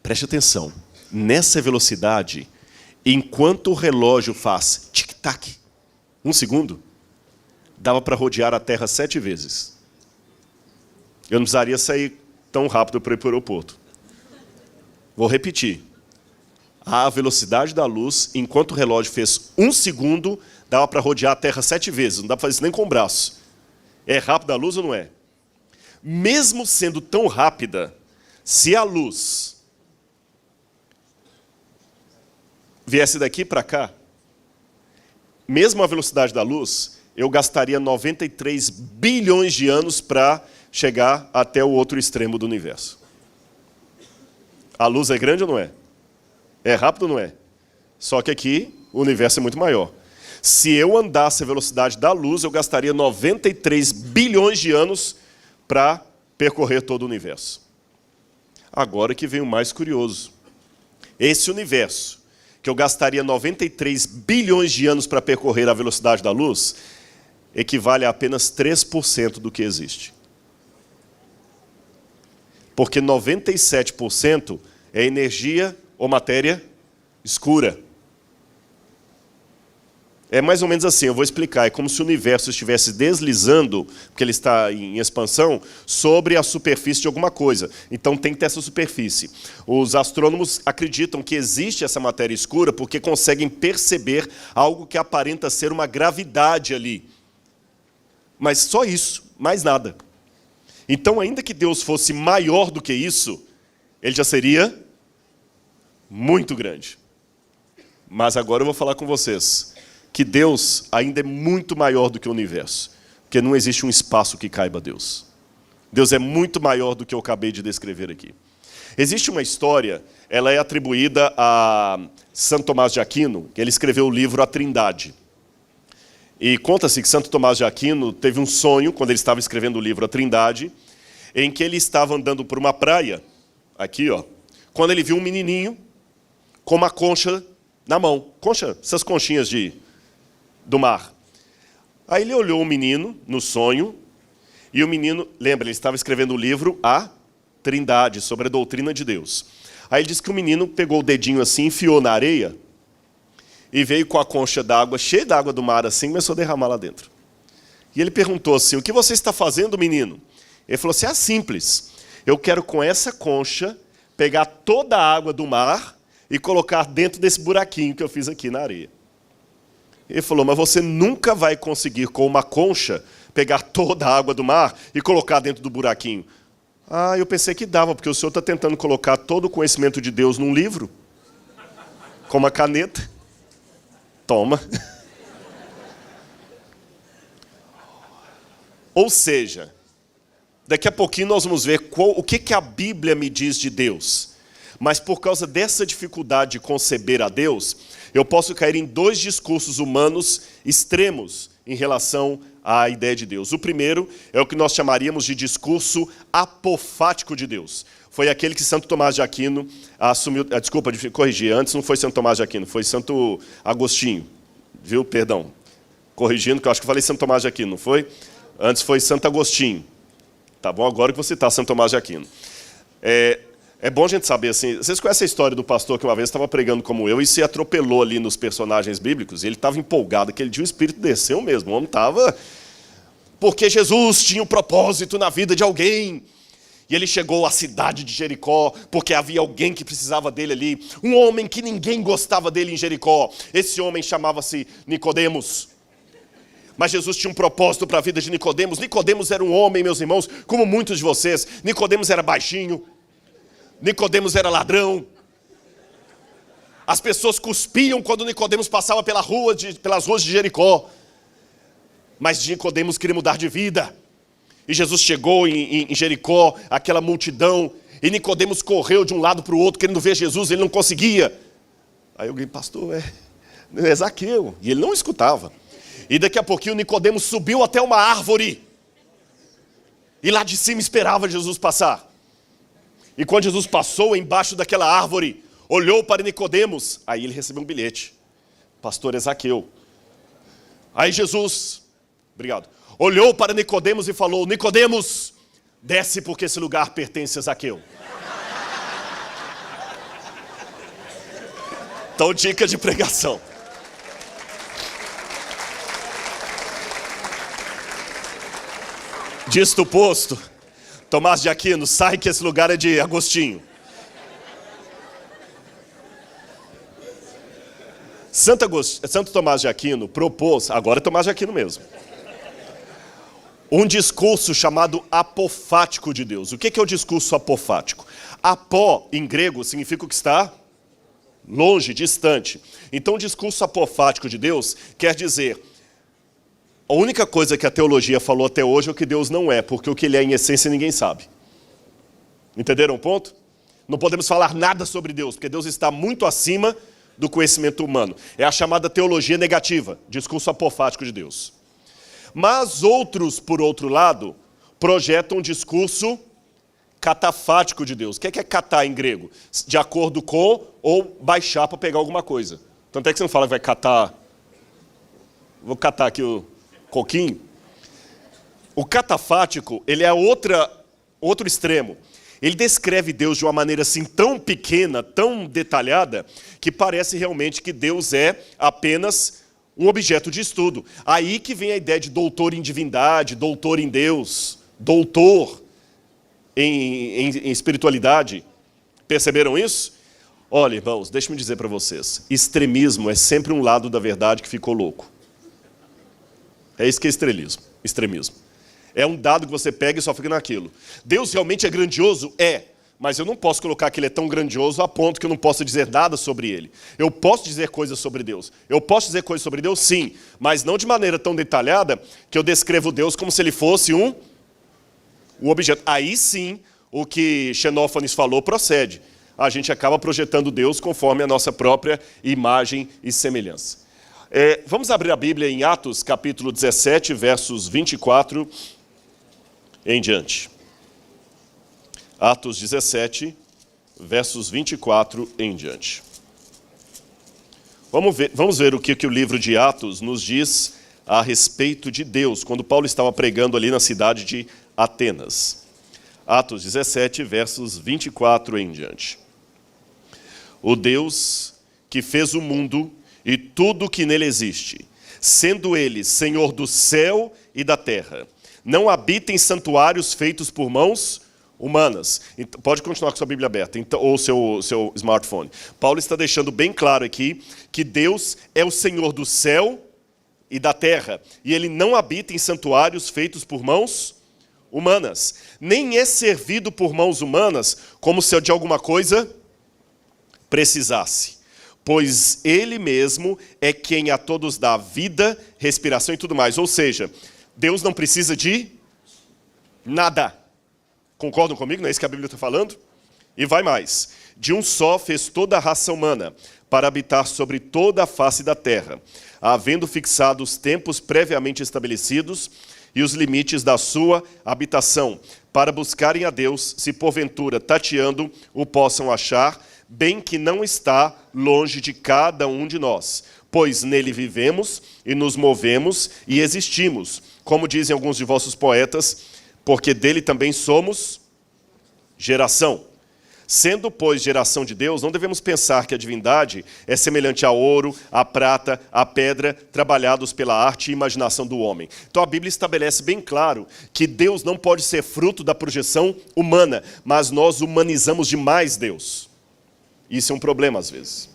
B: Preste atenção. Nessa velocidade, enquanto o relógio faz tic-tac, 1 segundo, dava para rodear a Terra 7 vezes. Eu não precisaria sair tão rápido para ir para o aeroporto. Vou repetir. A velocidade da luz, enquanto o relógio fez 1 segundo, dava para rodear a Terra 7 vezes. Não dá para fazer isso nem com o braço. É rápida a luz ou não é? Mesmo sendo tão rápida, se a luz viesse daqui para cá, mesmo a velocidade da luz, eu gastaria 93 bilhões de anos para chegar até o outro extremo do universo. A luz é grande ou não é? É rápido ou não é? Só que aqui o universo é muito maior. Se eu andasse a velocidade da luz, eu gastaria 93 bilhões de anos para percorrer todo o universo. Agora que vem o mais curioso. Esse universo, que eu gastaria 93 bilhões de anos para percorrer a velocidade da luz, equivale a apenas 3% do que existe. Porque 97% é energia ou matéria escura. É mais ou menos assim, eu vou explicar. É como se o universo estivesse deslizando, porque ele está em expansão, sobre a superfície de alguma coisa. Então tem que ter essa superfície. Os astrônomos acreditam que existe essa matéria escura porque conseguem perceber algo que aparenta ser uma gravidade ali. Mas só isso, mais nada. Então, ainda que Deus fosse maior do que isso, ele já seria muito grande. Mas agora eu vou falar com vocês que Deus ainda é muito maior do que o universo, porque não existe um espaço que caiba a Deus. Deus é muito maior do que eu acabei de descrever aqui. Existe uma história, ela é atribuída a Santo Tomás de Aquino, que ele escreveu o livro A Trindade. E conta-se que Santo Tomás de Aquino teve um sonho, quando ele estava escrevendo o livro A Trindade, em que ele estava andando por uma praia, aqui, ó, quando ele viu um menininho com uma concha na mão. Concha, essas conchinhas do mar. Aí ele olhou o menino no sonho, e o menino, lembra, ele estava escrevendo o livro A Trindade, sobre a doutrina de Deus. Aí ele disse que o menino pegou o dedinho assim, enfiou na areia, e veio com a concha d'água, cheia d'água do mar assim, e começou a derramar lá dentro. E ele perguntou assim, o que você está fazendo, menino? Ele falou assim, simples, eu quero com essa concha pegar toda a água do mar e colocar dentro desse buraquinho que eu fiz aqui na areia. Ele falou, mas você nunca vai conseguir com uma concha pegar toda a água do mar e colocar dentro do buraquinho. Ah, eu pensei que dava, porque o senhor está tentando colocar todo o conhecimento de Deus num livro, com uma caneta. Toma. Ou seja, daqui a pouquinho nós vamos ver o que a Bíblia me diz de Deus. Mas por causa dessa dificuldade de conceber a Deus, eu posso cair em 2 discursos humanos extremos em relação à ideia de Deus. O primeiro é o que nós chamaríamos de discurso apofático de Deus. Foi aquele que Santo Tomás de Aquino assumiu... Desculpa, de corrigir, antes não foi Santo Tomás de Aquino, foi Santo Agostinho. Viu? Perdão. Corrigindo, que eu acho que eu falei Santo Tomás de Aquino, não foi? Antes foi Santo Agostinho. Tá bom? Agora que você está Santo Tomás de Aquino. É bom a gente saber, assim, vocês conhecem a história do pastor que uma vez estava pregando como eu e se atropelou ali nos personagens bíblicos, e ele estava empolgado, aquele dia o Espírito desceu mesmo, o homem estava... Porque Jesus tinha um propósito na vida de alguém. E ele chegou à cidade de Jericó, porque havia alguém que precisava dele ali, um homem que ninguém gostava dele em Jericó. Esse homem chamava-se Nicodemos. Mas Jesus tinha um propósito para a vida de Nicodemos. Nicodemos era um homem, meus irmãos, como muitos de vocês. Nicodemos era baixinho. Nicodemos era ladrão. As pessoas cuspiam quando Nicodemos passava pelas ruas de Jericó. Mas Nicodemos queria mudar de vida. E Jesus chegou em Jericó, aquela multidão, e Nicodemos correu de um lado para o outro, querendo ver Jesus, ele não conseguia. Aí alguém, pastor, é Zaqueu. E ele não escutava. E daqui a pouquinho Nicodemos subiu até uma árvore. E lá de cima esperava Jesus passar. E quando Jesus passou embaixo daquela árvore, olhou para Nicodemos, aí ele recebeu um bilhete. Pastor Zaqueu. Aí Jesus, obrigado, olhou para Nicodemos e falou, Nicodemos, desce porque esse lugar pertence a Zaqueu. Então, dica de pregação. Disto posto, Tomás de Aquino, sai que esse lugar é de Agostinho. Santo Tomás de Aquino propôs, agora é Tomás de Aquino mesmo, um discurso chamado apofático de Deus. O que é o discurso apofático? Apó, em grego, significa o que está longe, distante. Então, o discurso apofático de Deus quer dizer, a única coisa que a teologia falou até hoje é o que Deus não é, porque o que ele é em essência ninguém sabe. Entenderam o ponto? Não podemos falar nada sobre Deus, porque Deus está muito acima do conhecimento humano. É a chamada teologia negativa, discurso apofático de Deus. Mas outros, por outro lado, projetam um discurso catafático de Deus. O que é catar em grego? De acordo com ou baixar para pegar alguma coisa. Tanto é que você não fala que vai catar... Vou catar aqui o coquinho. O catafático, ele é outro extremo. Ele descreve Deus de uma maneira assim tão pequena, tão detalhada, que parece realmente que Deus é apenas um objeto de estudo. Aí que vem a ideia de doutor em divindade, doutor em Deus, doutor em espiritualidade. Perceberam isso? Olha, irmãos, deixe-me dizer para vocês, extremismo é sempre um lado da verdade que ficou louco. É isso que é extremismo. É um dado que você pega e só fica naquilo. Deus realmente é grandioso? É. Mas eu não posso colocar que ele é tão grandioso a ponto que eu não possa dizer nada sobre ele. Eu posso dizer coisas sobre Deus. Eu posso dizer coisas sobre Deus, sim. Mas não de maneira tão detalhada que eu descrevo Deus como se ele fosse um objeto. Aí sim, o que Xenófanes falou procede. A gente acaba projetando Deus conforme a nossa própria imagem e semelhança. Vamos abrir a Bíblia em Atos, capítulo 17, versos 24 em diante. Atos 17, versos 24 em diante. Vamos ver o que o livro de Atos nos diz a respeito de Deus, quando Paulo estava pregando ali na cidade de Atenas. Atos 17, versos 24 em diante. O Deus que fez o mundo e tudo o que nele existe, sendo ele Senhor do céu e da terra, não habita em santuários feitos por mãos humanas. Então, pode continuar com sua Bíblia aberta, ou seu smartphone. Paulo está deixando bem claro aqui que Deus é o Senhor do céu e da terra, e ele não habita em santuários feitos por mãos humanas, nem é servido por mãos humanas como se de alguma coisa precisasse. Pois ele mesmo é quem a todos dá vida, respiração e tudo mais. Ou seja, Deus não precisa de nada. Concordam comigo? Não é isso que a Bíblia está falando? E vai mais. De um só fez toda a raça humana, para habitar sobre toda a face da terra, havendo fixado os tempos previamente estabelecidos e os limites da sua habitação, para buscarem a Deus, se porventura, tateando, o possam achar, bem que não está longe de cada um de nós, pois nele vivemos e nos movemos e existimos, como dizem alguns de vossos poetas, porque dele também somos geração. Sendo, pois, geração de Deus, não devemos pensar que a divindade é semelhante a ouro, a prata, a pedra, trabalhados pela arte e imaginação do homem. Então a Bíblia estabelece bem claro que Deus não pode ser fruto da projeção humana, mas nós humanizamos demais Deus. Isso é um problema às vezes.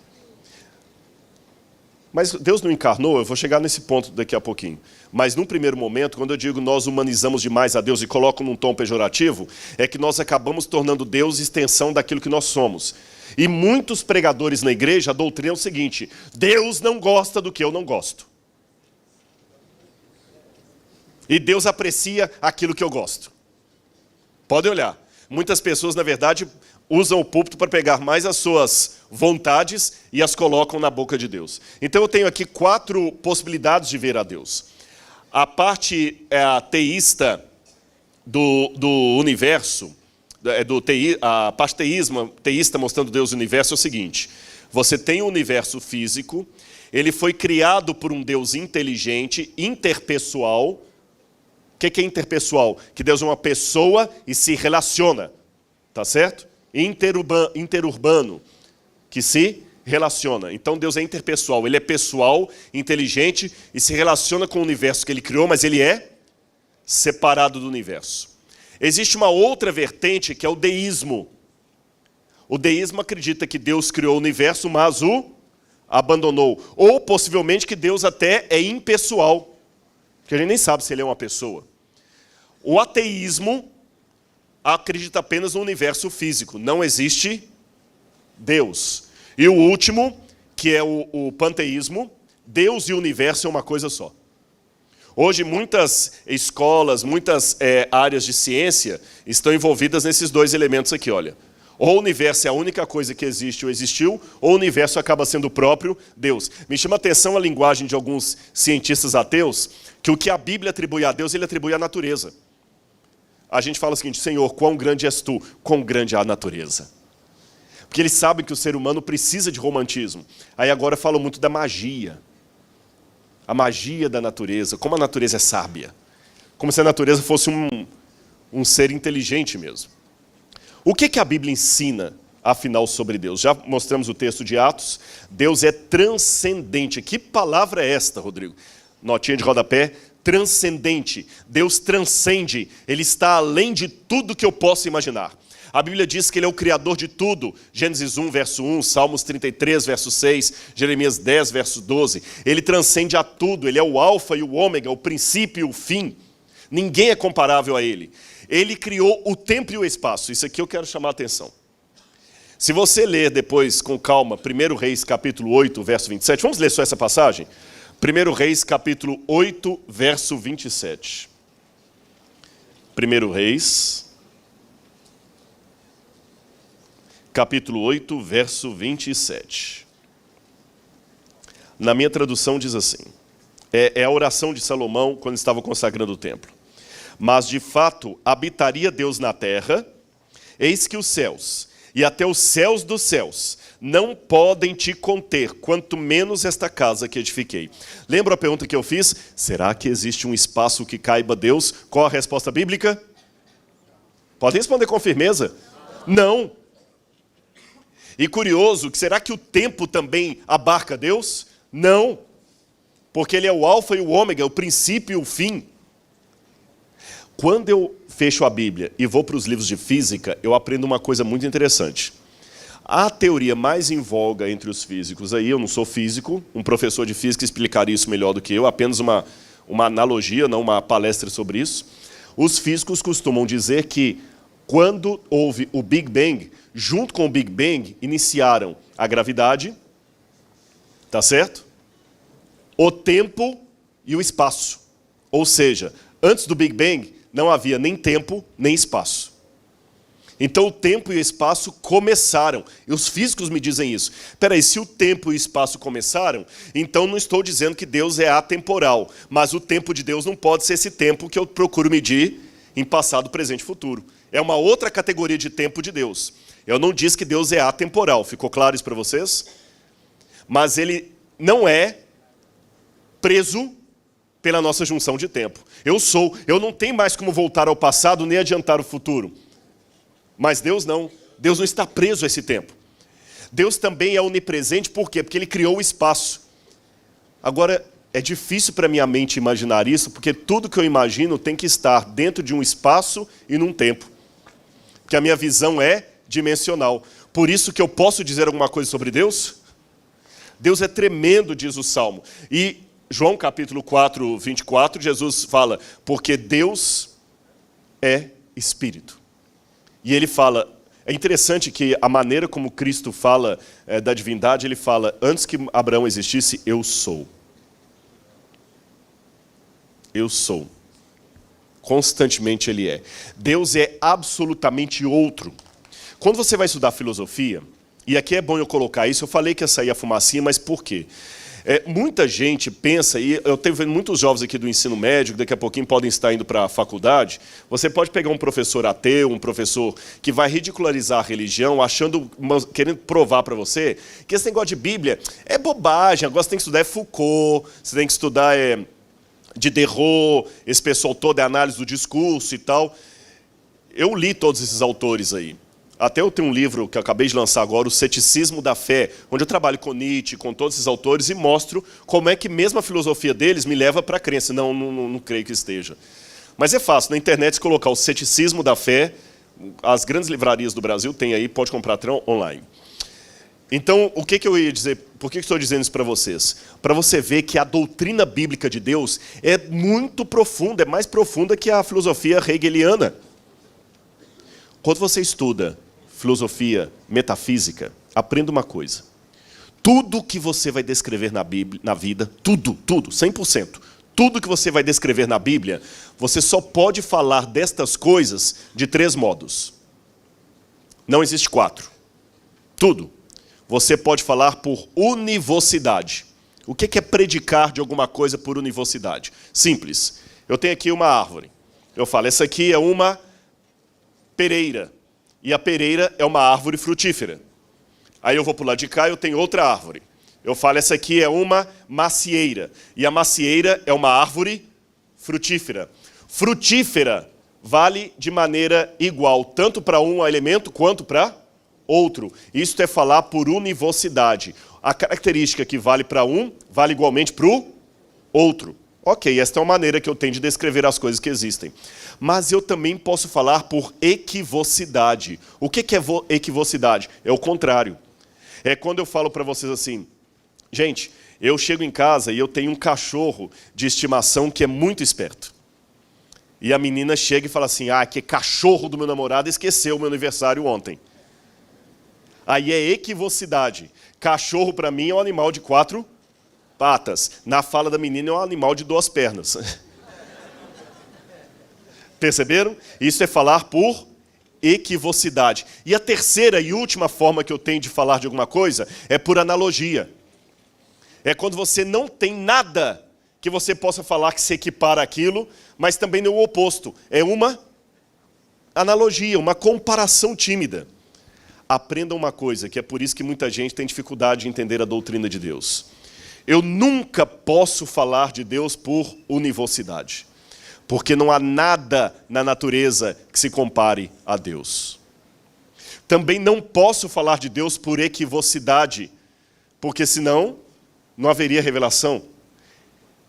B: Mas Deus não encarnou, eu vou chegar nesse ponto daqui a pouquinho. Mas num primeiro momento, quando eu digo nós humanizamos demais a Deus e coloco num tom pejorativo, é que nós acabamos tornando Deus extensão daquilo que nós somos. E muitos pregadores na igreja doutrinam o seguinte: Deus não gosta do que eu não gosto. E Deus aprecia aquilo que eu gosto. Podem olhar. Muitas pessoas, na verdade, usam o púlpito para pegar mais as suas vontades e as colocam na boca de Deus. Então eu tenho aqui 4 possibilidades de ver a Deus. A parte teísta do universo, a parte teísta mostrando Deus no universo é o seguinte: você tem o universo físico, ele foi criado por um Deus inteligente, interpessoal. O que é interpessoal? Que Deus é uma pessoa e se relaciona, tá certo? Interurbano, que se relaciona. Então Deus é interpessoal, ele é pessoal, inteligente e se relaciona com o universo que ele criou, mas ele é separado do universo. Existe uma outra vertente que é o deísmo. O deísmo acredita que Deus criou o universo, mas o abandonou. Ou possivelmente que Deus até é impessoal, que a gente nem sabe se ele é uma pessoa. O ateísmo acredita apenas no universo físico, não existe Deus. E o último, que é o panteísmo, Deus e o universo é uma coisa só. Hoje muitas escolas, muitas áreas de ciência estão envolvidas nesses 2 elementos aqui, olha. Ou o universo é a única coisa que existe ou existiu, ou o universo acaba sendo o próprio Deus. Me chama a atenção a linguagem de alguns cientistas ateus, que o que a Bíblia atribui a Deus, ele atribui à natureza. A gente fala o seguinte: Senhor, quão grande és tu, quão grande é a natureza. Porque eles sabem que o ser humano precisa de romantismo. Aí agora falam muito da magia. A magia da natureza, como a natureza é sábia. Como se a natureza fosse um ser inteligente mesmo. O que a Bíblia ensina, afinal, sobre Deus? Já mostramos o texto de Atos. Deus é transcendente. Que palavra é esta, Rodrigo? Notinha de rodapé. Transcendente. Deus transcende. Ele está além de tudo que eu possa imaginar. A Bíblia diz que ele é o criador de tudo. Gênesis 1, verso 1, Salmos 33, verso 6, Jeremias 10, verso 12. Ele transcende a tudo. Ele é o alfa e o ômega, o princípio e o fim. Ninguém é comparável a ele. Ele criou o tempo e o espaço. Isso aqui eu quero chamar a atenção. Se você ler depois com calma 1 Reis capítulo 8, verso 27. Vamos ler só essa passagem? 1 Reis capítulo 8, verso 27. 1 Reis capítulo 8, verso 27. Na minha tradução diz assim, é a oração de Salomão quando estava consagrando o templo. Mas de fato habitaria Deus na terra, eis que os céus, e até os céus dos céus, não podem te conter, quanto menos esta casa que edifiquei. Lembra a pergunta que eu fiz? Será que existe um espaço que caiba Deus? Qual a resposta bíblica? Pode responder com firmeza? Não. E curioso, será que o tempo também abarca Deus? Não. Porque ele é o alfa e o ômega, o princípio e o fim. Quando eu fecho a Bíblia e vou para os livros de física, eu aprendo uma coisa muito interessante. A teoria mais em voga entre os físicos, aí eu não sou físico, um professor de física explicaria isso melhor do que eu, apenas uma analogia, não uma palestra sobre isso. Os físicos costumam dizer que quando houve o Big Bang, junto com o Big Bang, iniciaram a gravidade, tá certo? O tempo e o espaço. Ou seja, antes do Big Bang, não havia nem tempo, nem espaço. Então o tempo e o espaço começaram. E os físicos me dizem isso. Peraí, se o tempo e o espaço começaram, então não estou dizendo que Deus é atemporal. Mas o tempo de Deus não pode ser esse tempo que eu procuro medir em passado, presente e futuro. É uma outra categoria de tempo de Deus. Eu não disse que Deus é atemporal. Ficou claro isso para vocês? Mas ele não é preso pela nossa junção de tempo. Eu não tenho mais como voltar ao passado nem adiantar o futuro. Mas Deus não. Deus não está preso a esse tempo. Deus também é onipresente, por quê? Porque ele criou o espaço. Agora, é difícil para minha mente imaginar isso, porque tudo que eu imagino tem que estar dentro de um espaço e num tempo. Porque a minha visão é dimensional. Por isso que eu posso dizer alguma coisa sobre Deus? Deus é tremendo, diz o Salmo. E João capítulo 4, 24, Jesus fala, porque Deus é Espírito. E ele fala, é interessante que a maneira como Cristo fala da divindade, ele fala, antes que Abraão existisse, eu sou. Eu sou. Constantemente ele é. Deus é absolutamente outro. Quando você vai estudar filosofia, e aqui é bom eu colocar isso, eu falei que ia sair a fumacinha, mas por quê? Muita gente pensa, e eu tenho vendo muitos jovens aqui do ensino médio, que daqui a pouquinho podem estar indo para a faculdade, você pode pegar um professor ateu, um professor que vai ridicularizar a religião, querendo provar para você que esse negócio de Bíblia é bobagem, agora você tem que estudar Foucault, você tem que estudar Diderot, esse pessoal todo é análise do discurso e tal. Eu li todos esses autores aí. Até eu tenho um livro que eu acabei de lançar agora, O Ceticismo da Fé, onde eu trabalho com Nietzsche, com todos esses autores, e mostro como é que mesmo a filosofia deles me leva para a crença. Não creio que esteja. Mas é fácil, na internet, se colocar O Ceticismo da Fé, as grandes livrarias do Brasil têm aí, pode comprar até online. Então, o que eu ia dizer? Por que estou dizendo isso para vocês? Para você ver que a doutrina bíblica de Deus é muito profunda, é mais profunda que a filosofia hegeliana. Quando você estuda filosofia metafísica, aprenda uma coisa. Tudo que você vai descrever na Bíblia, na vida, tudo, 100%, tudo que você vai descrever na Bíblia, você só pode falar destas coisas de 3 modos. Não existe 4. Tudo. Você pode falar por univocidade. O que é predicar de alguma coisa por univocidade? Simples. Eu tenho aqui uma árvore. Eu falo, essa aqui é uma pereira. E a pereira é uma árvore frutífera. Aí eu vou para o lado de cá e eu tenho outra árvore. Eu falo, essa aqui é uma macieira. E a macieira é uma árvore frutífera. Frutífera vale de maneira igual, tanto para um elemento quanto para outro. Isso é falar por univocidade. A característica que vale para um, vale igualmente para o outro. Ok, esta é uma maneira que eu tenho de descrever as coisas que existem. Mas eu também posso falar por equivocidade. O que é equivocidade? É o contrário. É quando eu falo para vocês assim, gente, eu chego em casa e eu tenho um cachorro de estimação que é muito esperto. E a menina chega e fala assim, que cachorro do meu namorado esqueceu o meu aniversário ontem. Aí é equivocidade. Cachorro para mim é um animal de 4 patas. Na fala da menina é um animal de 2 pernas. Perceberam? Isso é falar por equivocidade. E a terceira e última forma que eu tenho de falar de alguma coisa é por analogia. É quando você não tem nada que você possa falar que se equipara àquilo, mas também não é o oposto. É uma analogia, uma comparação tímida. Aprenda uma coisa, que é por isso que muita gente tem dificuldade de entender a doutrina de Deus. Eu nunca posso falar de Deus por univocidade. Porque não há nada na natureza que se compare a Deus. Também não posso falar de Deus por equivocidade, porque senão não haveria revelação.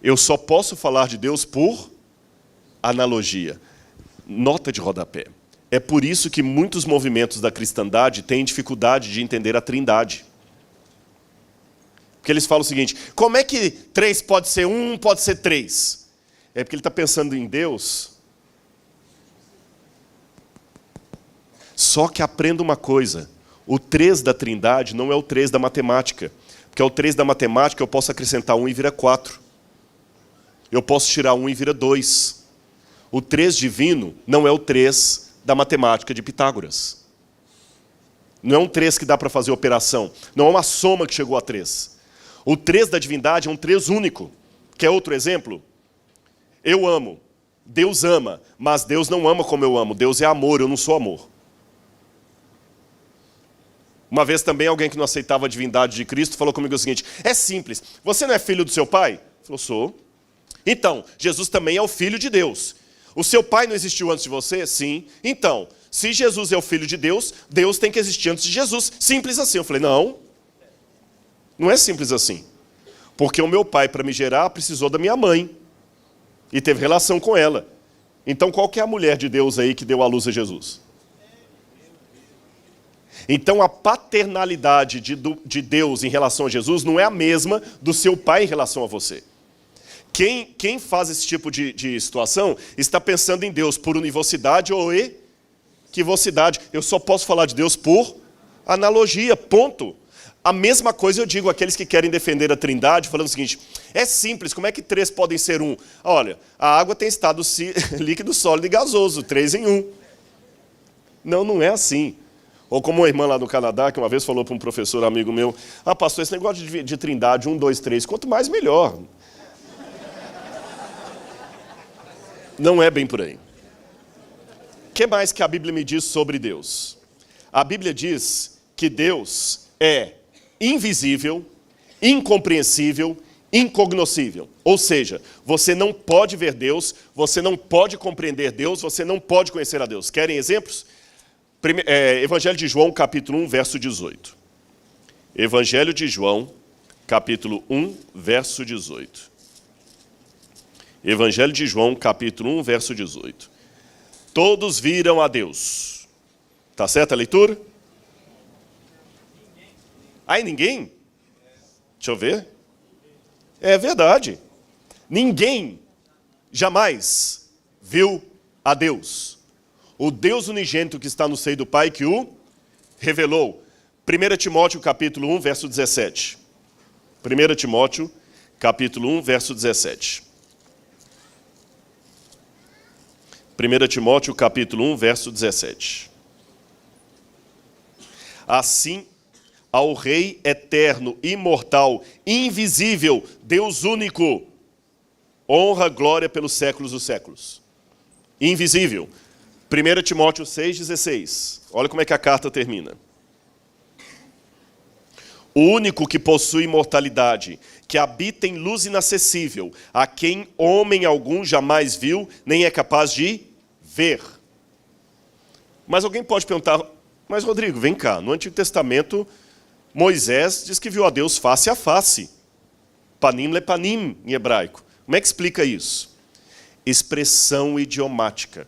B: Eu só posso falar de Deus por analogia. Nota de rodapé. É por isso que muitos movimentos da cristandade têm dificuldade de entender a Trindade. Porque eles falam o seguinte, como é que 3 pode ser 1, pode ser 3? É porque ele está pensando em Deus. Só que aprenda uma coisa, o 3 da Trindade não é o 3 da matemática. Porque o 3 da matemática eu posso acrescentar 1 e vira 4. Eu posso tirar 1 e vira 2. O 3 divino não é o 3 da matemática de Pitágoras. Não é um 3 que dá para fazer operação. Não é uma soma que chegou a 3. O 3 da divindade é um 3 único. Quer outro exemplo? Eu amo. Deus ama. Mas Deus não ama como eu amo. Deus é amor, eu não sou amor. Uma vez também alguém que não aceitava a divindade de Cristo falou comigo o seguinte: é simples, você não é filho do seu pai? Ele falou, sou. Então, Jesus também é o Filho de Deus. O seu pai não existiu antes de você? Sim. Então, se Jesus é o Filho de Deus, Deus tem que existir antes de Jesus. Simples assim. Eu falei, não é simples assim. Porque o meu pai, para me gerar, precisou da minha mãe. E teve relação com ela. Então, qual que é a mulher de Deus aí que deu à luz a Jesus? Então, a paternalidade de Deus em relação a Jesus não é a mesma do seu pai em relação a você. Quem faz esse tipo de situação está pensando em Deus por univocidade ou equivocidade. Eu só posso falar de Deus por analogia, ponto. A mesma coisa eu digo àqueles que querem defender a Trindade, falando o seguinte: é simples, como é que 3 podem ser 1? Olha, a água tem estado líquido, sólido e gasoso, 3 em 1. Não é assim. Ou como uma irmã lá no Canadá, que uma vez falou para um professor amigo meu: pastor, esse negócio de Trindade, 1, 2, 3, quanto mais melhor. Não é bem por aí. O que mais que a Bíblia me diz sobre Deus? A Bíblia diz que Deus é invisível, incompreensível, incognoscível. Ou seja, você não pode ver Deus, você não pode compreender Deus, você não pode conhecer a Deus. Querem exemplos? Evangelho de João, capítulo 1, verso 18. Evangelho de João, capítulo 1, verso 18. Evangelho de João, capítulo 1, verso 18. Todos viram a Deus. Está certa a leitura? Aí ninguém? Deixa eu ver. É verdade. Ninguém jamais viu a Deus. O Deus unigênito que está no seio do Pai que o revelou. 1 Timóteo, capítulo 1, verso 17. 1 Timóteo, capítulo 1, verso 17. 1 Timóteo, capítulo 1, verso 17. Assim, ao Rei eterno, imortal, invisível, Deus único, honra, glória pelos séculos dos séculos. Invisível. 1 Timóteo 6,16. Olha como é que a carta termina. O único que possui imortalidade, que habita em luz inacessível, a quem homem algum jamais viu, nem é capaz de ver. Mas alguém pode perguntar: mas Rodrigo, vem cá, no Antigo Testamento, Moisés diz que viu a Deus face a face. Panim lepanim, em hebraico. Como é que explica isso? Expressão idiomática.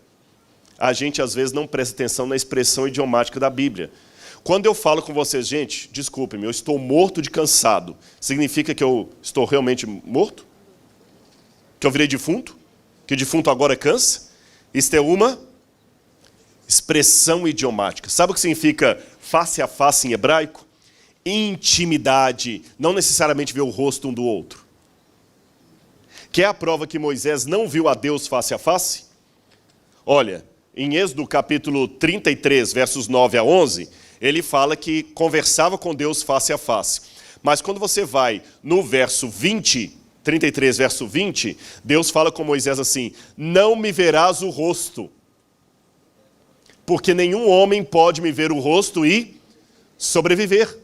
B: A gente, às vezes, não presta atenção na expressão idiomática da Bíblia. Quando eu falo com vocês, gente, desculpem-me, eu estou morto de cansado. Significa que eu estou realmente morto? Que eu virei defunto? Que defunto agora cansa? Isto é uma expressão idiomática. Sabe o que significa face a face em hebraico? Intimidade, não necessariamente ver o rosto um do outro. Quer a prova que Moisés não viu a Deus face a face? Olha, em Êxodo capítulo 33, versos 9 a 11, ele fala que conversava com Deus face a face. Mas quando você vai no verso 20, 33, verso 20, Deus fala com Moisés assim: não me verás o rosto, porque nenhum homem pode me ver o rosto e sobreviver.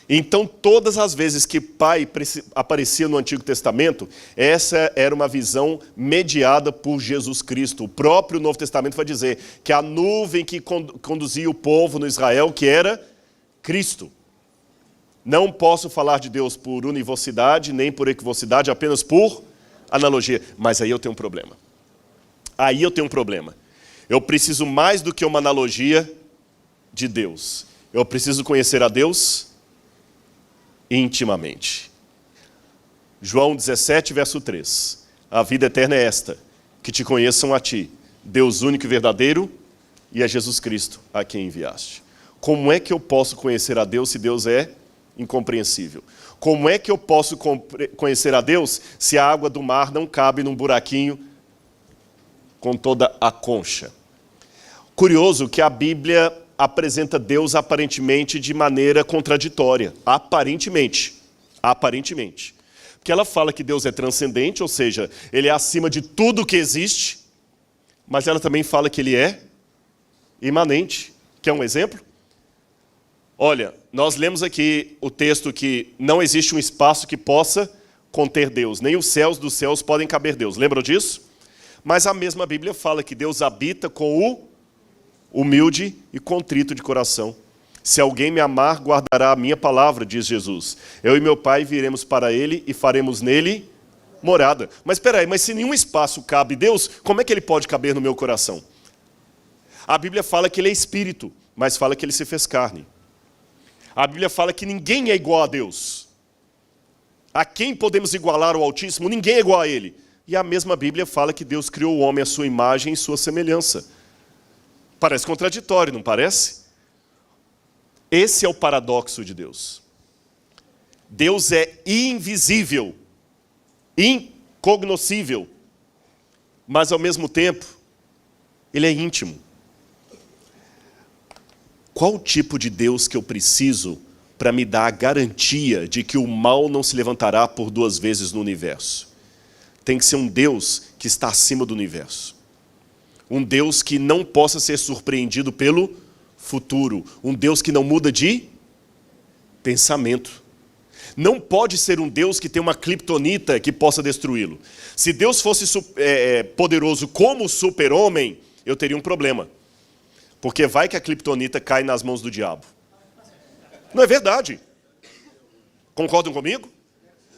B: Então, todas as vezes que Pai aparecia no Antigo Testamento, essa era uma visão mediada por Jesus Cristo. O próprio Novo Testamento vai dizer que a nuvem que conduzia o povo no Israel, que era Cristo. Não posso falar de Deus por univocidade, nem por equivocidade, apenas por analogia. Mas aí eu tenho um problema. Eu preciso mais do que uma analogia de Deus. Eu preciso conhecer a Deus intimamente. João 17, verso 3. A vida eterna é esta: que te conheçam a ti, Deus único e verdadeiro, e a Jesus Cristo, a quem enviaste. Como é que eu posso conhecer a Deus se Deus é incompreensível? Como é que eu posso conhecer a Deus se a água do mar não cabe num buraquinho com toda a concha? Curioso que a Bíblia apresenta Deus aparentemente de maneira contraditória. Aparentemente. Porque ela fala que Deus é transcendente, ou seja, Ele é acima de tudo que existe, mas ela também fala que Ele é imanente. Quer um exemplo? Olha, nós lemos aqui o texto que não existe um espaço que possa conter Deus, nem os céus dos céus podem caber Deus. Lembram disso? Mas a mesma Bíblia fala que Deus habita com o humilde e contrito de coração. Se alguém me amar, guardará a minha palavra, diz Jesus. Eu e meu Pai viremos para ele e faremos nele morada. Mas espera aí, mas se nenhum espaço cabe Deus, como é que ele pode caber no meu coração? A Bíblia fala que ele é espírito, mas fala que ele se fez carne. A Bíblia fala que ninguém é igual a Deus. A quem podemos igualar o Altíssimo? Ninguém é igual a ele. E a mesma Bíblia fala que Deus criou o homem à sua imagem e sua semelhança. Parece contraditório, não parece? Esse é o paradoxo de Deus. Deus é invisível, incognoscível, mas ao mesmo tempo, ele é íntimo. Qual o tipo de Deus que eu preciso para me dar a garantia de que o mal não se levantará por duas vezes no universo? Tem que ser um Deus que está acima do universo. Um Deus que não possa ser surpreendido pelo futuro. Um Deus que não muda de pensamento. Não pode ser um Deus que tem uma criptonita que possa destruí-lo. Se Deus fosse poderoso como o super-homem, eu teria um problema. Porque vai que a criptonita cai nas mãos do diabo. Não é verdade? Concordam comigo?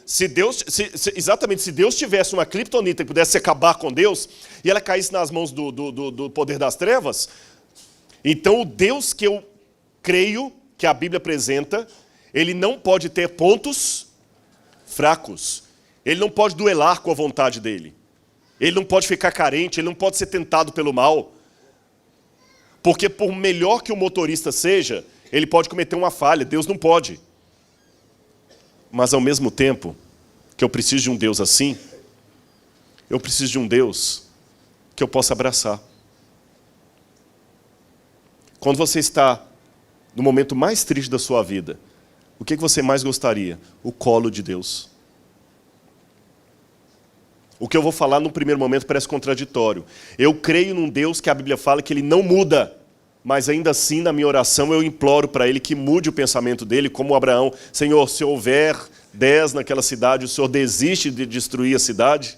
B: Se Deus tivesse uma criptonita que pudesse acabar com Deus, e ela caísse nas mãos do poder das trevas, então o Deus que eu creio que a Bíblia apresenta, ele não pode ter pontos fracos. Ele não pode duelar com a vontade dele. Ele não pode ficar carente, ele não pode ser tentado pelo mal. Porque por melhor que o motorista seja, ele pode cometer uma falha, Deus não pode. Mas ao mesmo tempo que eu preciso de um Deus assim, eu preciso de um Deus que eu possa abraçar. Quando você está no momento mais triste da sua vida, o que você mais gostaria? O colo de Deus. O que eu vou falar no primeiro momento parece contraditório. Eu creio num Deus que a Bíblia fala que ele não muda. Mas ainda assim, na minha oração, eu imploro para ele que mude o pensamento dele, como Abraão. Senhor, se houver 10 naquela cidade, o Senhor desiste de destruir a cidade?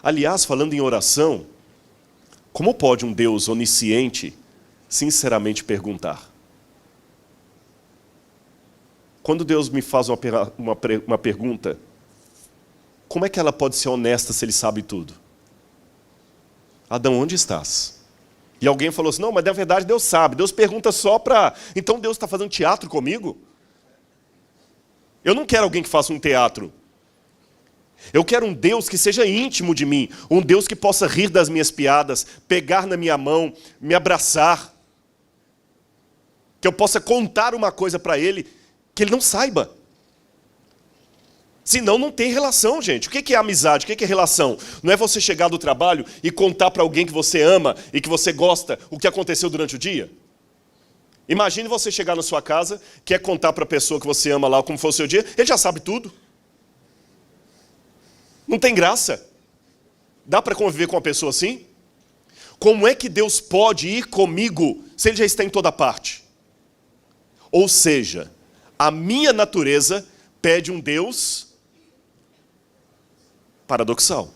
B: Aliás, falando em oração, como pode um Deus onisciente sinceramente perguntar? Quando Deus me faz uma pergunta, como é que ela pode ser honesta se ele sabe tudo? Adão, onde estás? E alguém falou assim, não, mas na verdade Deus sabe. Deus pergunta só para... Então Deus está fazendo teatro comigo? Eu não quero alguém que faça um teatro. Eu quero um Deus que seja íntimo de mim. Um Deus que possa rir das minhas piadas, pegar na minha mão, me abraçar. Que eu possa contar uma coisa para ele que ele não saiba. Senão não tem relação, gente. O que é amizade? O que é relação? Não é você chegar do trabalho e contar para alguém que você ama e que você gosta o que aconteceu durante o dia? Imagine você chegar na sua casa, quer contar para a pessoa que você ama lá como foi o seu dia, ele já sabe tudo. Não tem graça. Dá para conviver com uma pessoa assim? Como é que Deus pode ir comigo se ele já está em toda parte? Ou seja, a minha natureza pede um Deus paradoxal.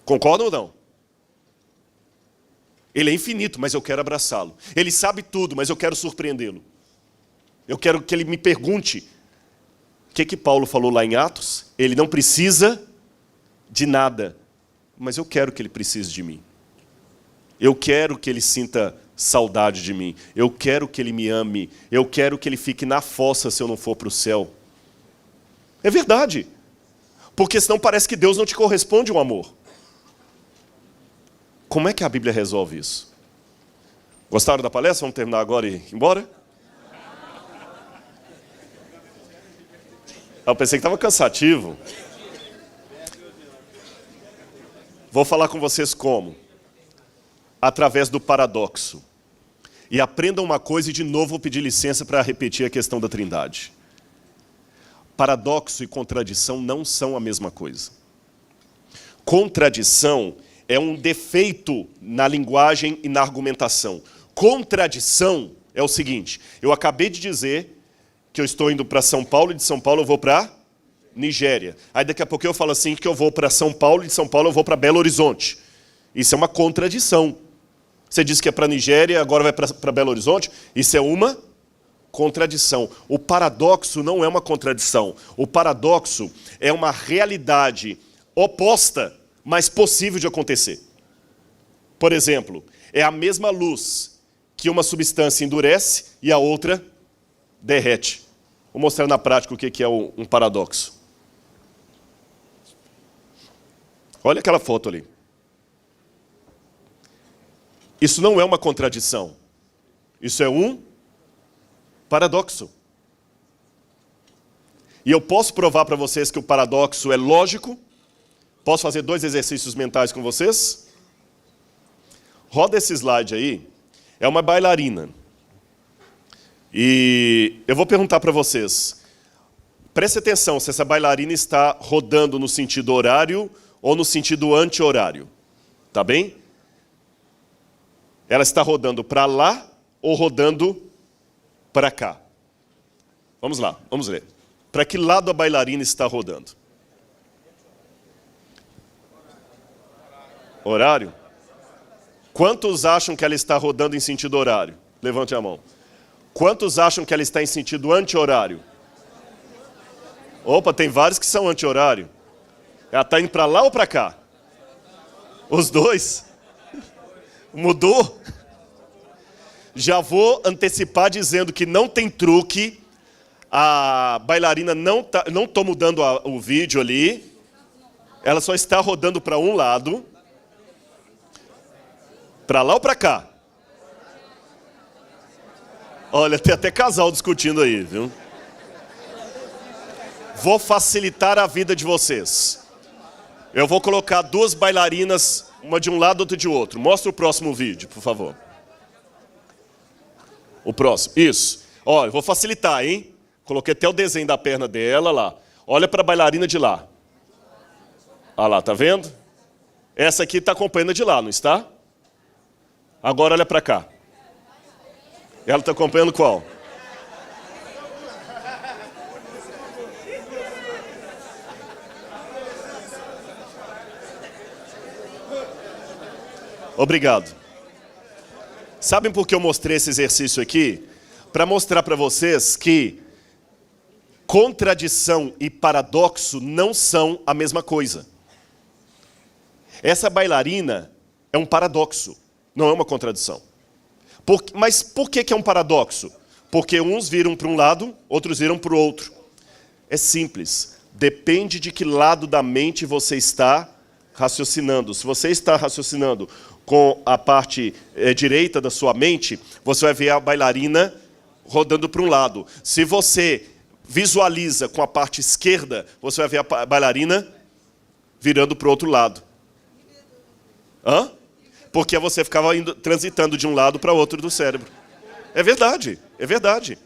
B: Concordam ou não? Ele é infinito, mas eu quero abraçá-lo. Ele sabe tudo, mas eu quero surpreendê-lo. Eu quero que ele me pergunte. O que Paulo falou lá em Atos? Ele não precisa de nada, mas eu quero que ele precise de mim. Eu quero que ele sinta saudade de mim. Eu quero que ele me ame. Eu quero que ele fique na fossa se eu não for para o céu. É verdade. Porque senão parece que Deus não te corresponde um amor. Como é que a Bíblia resolve isso? Gostaram da palestra? Vamos terminar agora e ir embora? Eu pensei que estava cansativo. Vou falar com vocês como? Através do paradoxo. E aprendam uma coisa e de novo vou pedir licença para repetir a questão da Trindade. Paradoxo e contradição não são a mesma coisa. Contradição é um defeito na linguagem e na argumentação. Contradição é o seguinte: eu acabei de dizer que eu estou indo para São Paulo e de São Paulo eu vou para Nigéria. Aí daqui a pouco eu falo assim que eu vou para São Paulo e de São Paulo eu vou para Belo Horizonte. Isso é uma contradição. Você disse que é para Nigéria, agora vai para Belo Horizonte. Isso é uma contradição. O paradoxo não é uma contradição. O paradoxo é uma realidade oposta, mas possível de acontecer. Por exemplo, é a mesma luz que uma substância endurece e a outra derrete. Vou mostrar na prática o que é um paradoxo. Olha aquela foto ali. Isso não é uma contradição. Isso é um paradoxo. E eu posso provar para vocês que o paradoxo é lógico. Posso fazer 2 exercícios mentais com vocês? Roda esse slide aí. É uma bailarina. E eu vou perguntar para vocês. Preste atenção se essa bailarina está rodando no sentido horário ou no sentido anti-horário. Tá bem? Ela está rodando para lá ou rodando para cá? Vamos lá, vamos ver. Para que lado a bailarina está rodando? Horário? Quantos acham que ela está rodando em sentido horário? Levante a mão. Quantos acham que ela está em sentido anti-horário? Opa, tem vários que são anti-horário. Ela está indo para lá ou para cá? Os dois? Mudou? Já vou antecipar dizendo que não tem truque. A bailarina não estou mudando o vídeo ali. Ela só está rodando para um lado. Para lá ou para cá? Olha, tem até casal discutindo aí, viu? Vou facilitar a vida de vocês. Eu vou colocar 2 bailarinas, uma de um lado, outra de outro. Mostra o próximo vídeo, por favor. O próximo, isso. Ó, eu vou facilitar, hein? Coloquei até o desenho da perna dela lá. Olha para a bailarina de lá. Olha lá, tá vendo? Essa aqui está acompanhando de lá, não está? Agora olha para cá. Ela está acompanhando qual? Obrigado. Sabem por que eu mostrei esse exercício aqui? Para mostrar para vocês que contradição e paradoxo não são a mesma coisa. Essa bailarina é um paradoxo, não é uma contradição. Mas por que é um paradoxo? Porque uns viram para um lado, outros viram para o outro. É simples. Depende de que lado da mente você está raciocinando. Se você está raciocinando com a parte direita da sua mente, você vai ver a bailarina rodando para um lado. Se você visualiza com a parte esquerda, você vai ver a bailarina virando para o outro lado. Hã? Porque você ficava transitando de um lado para o outro do cérebro. É verdade, é verdade.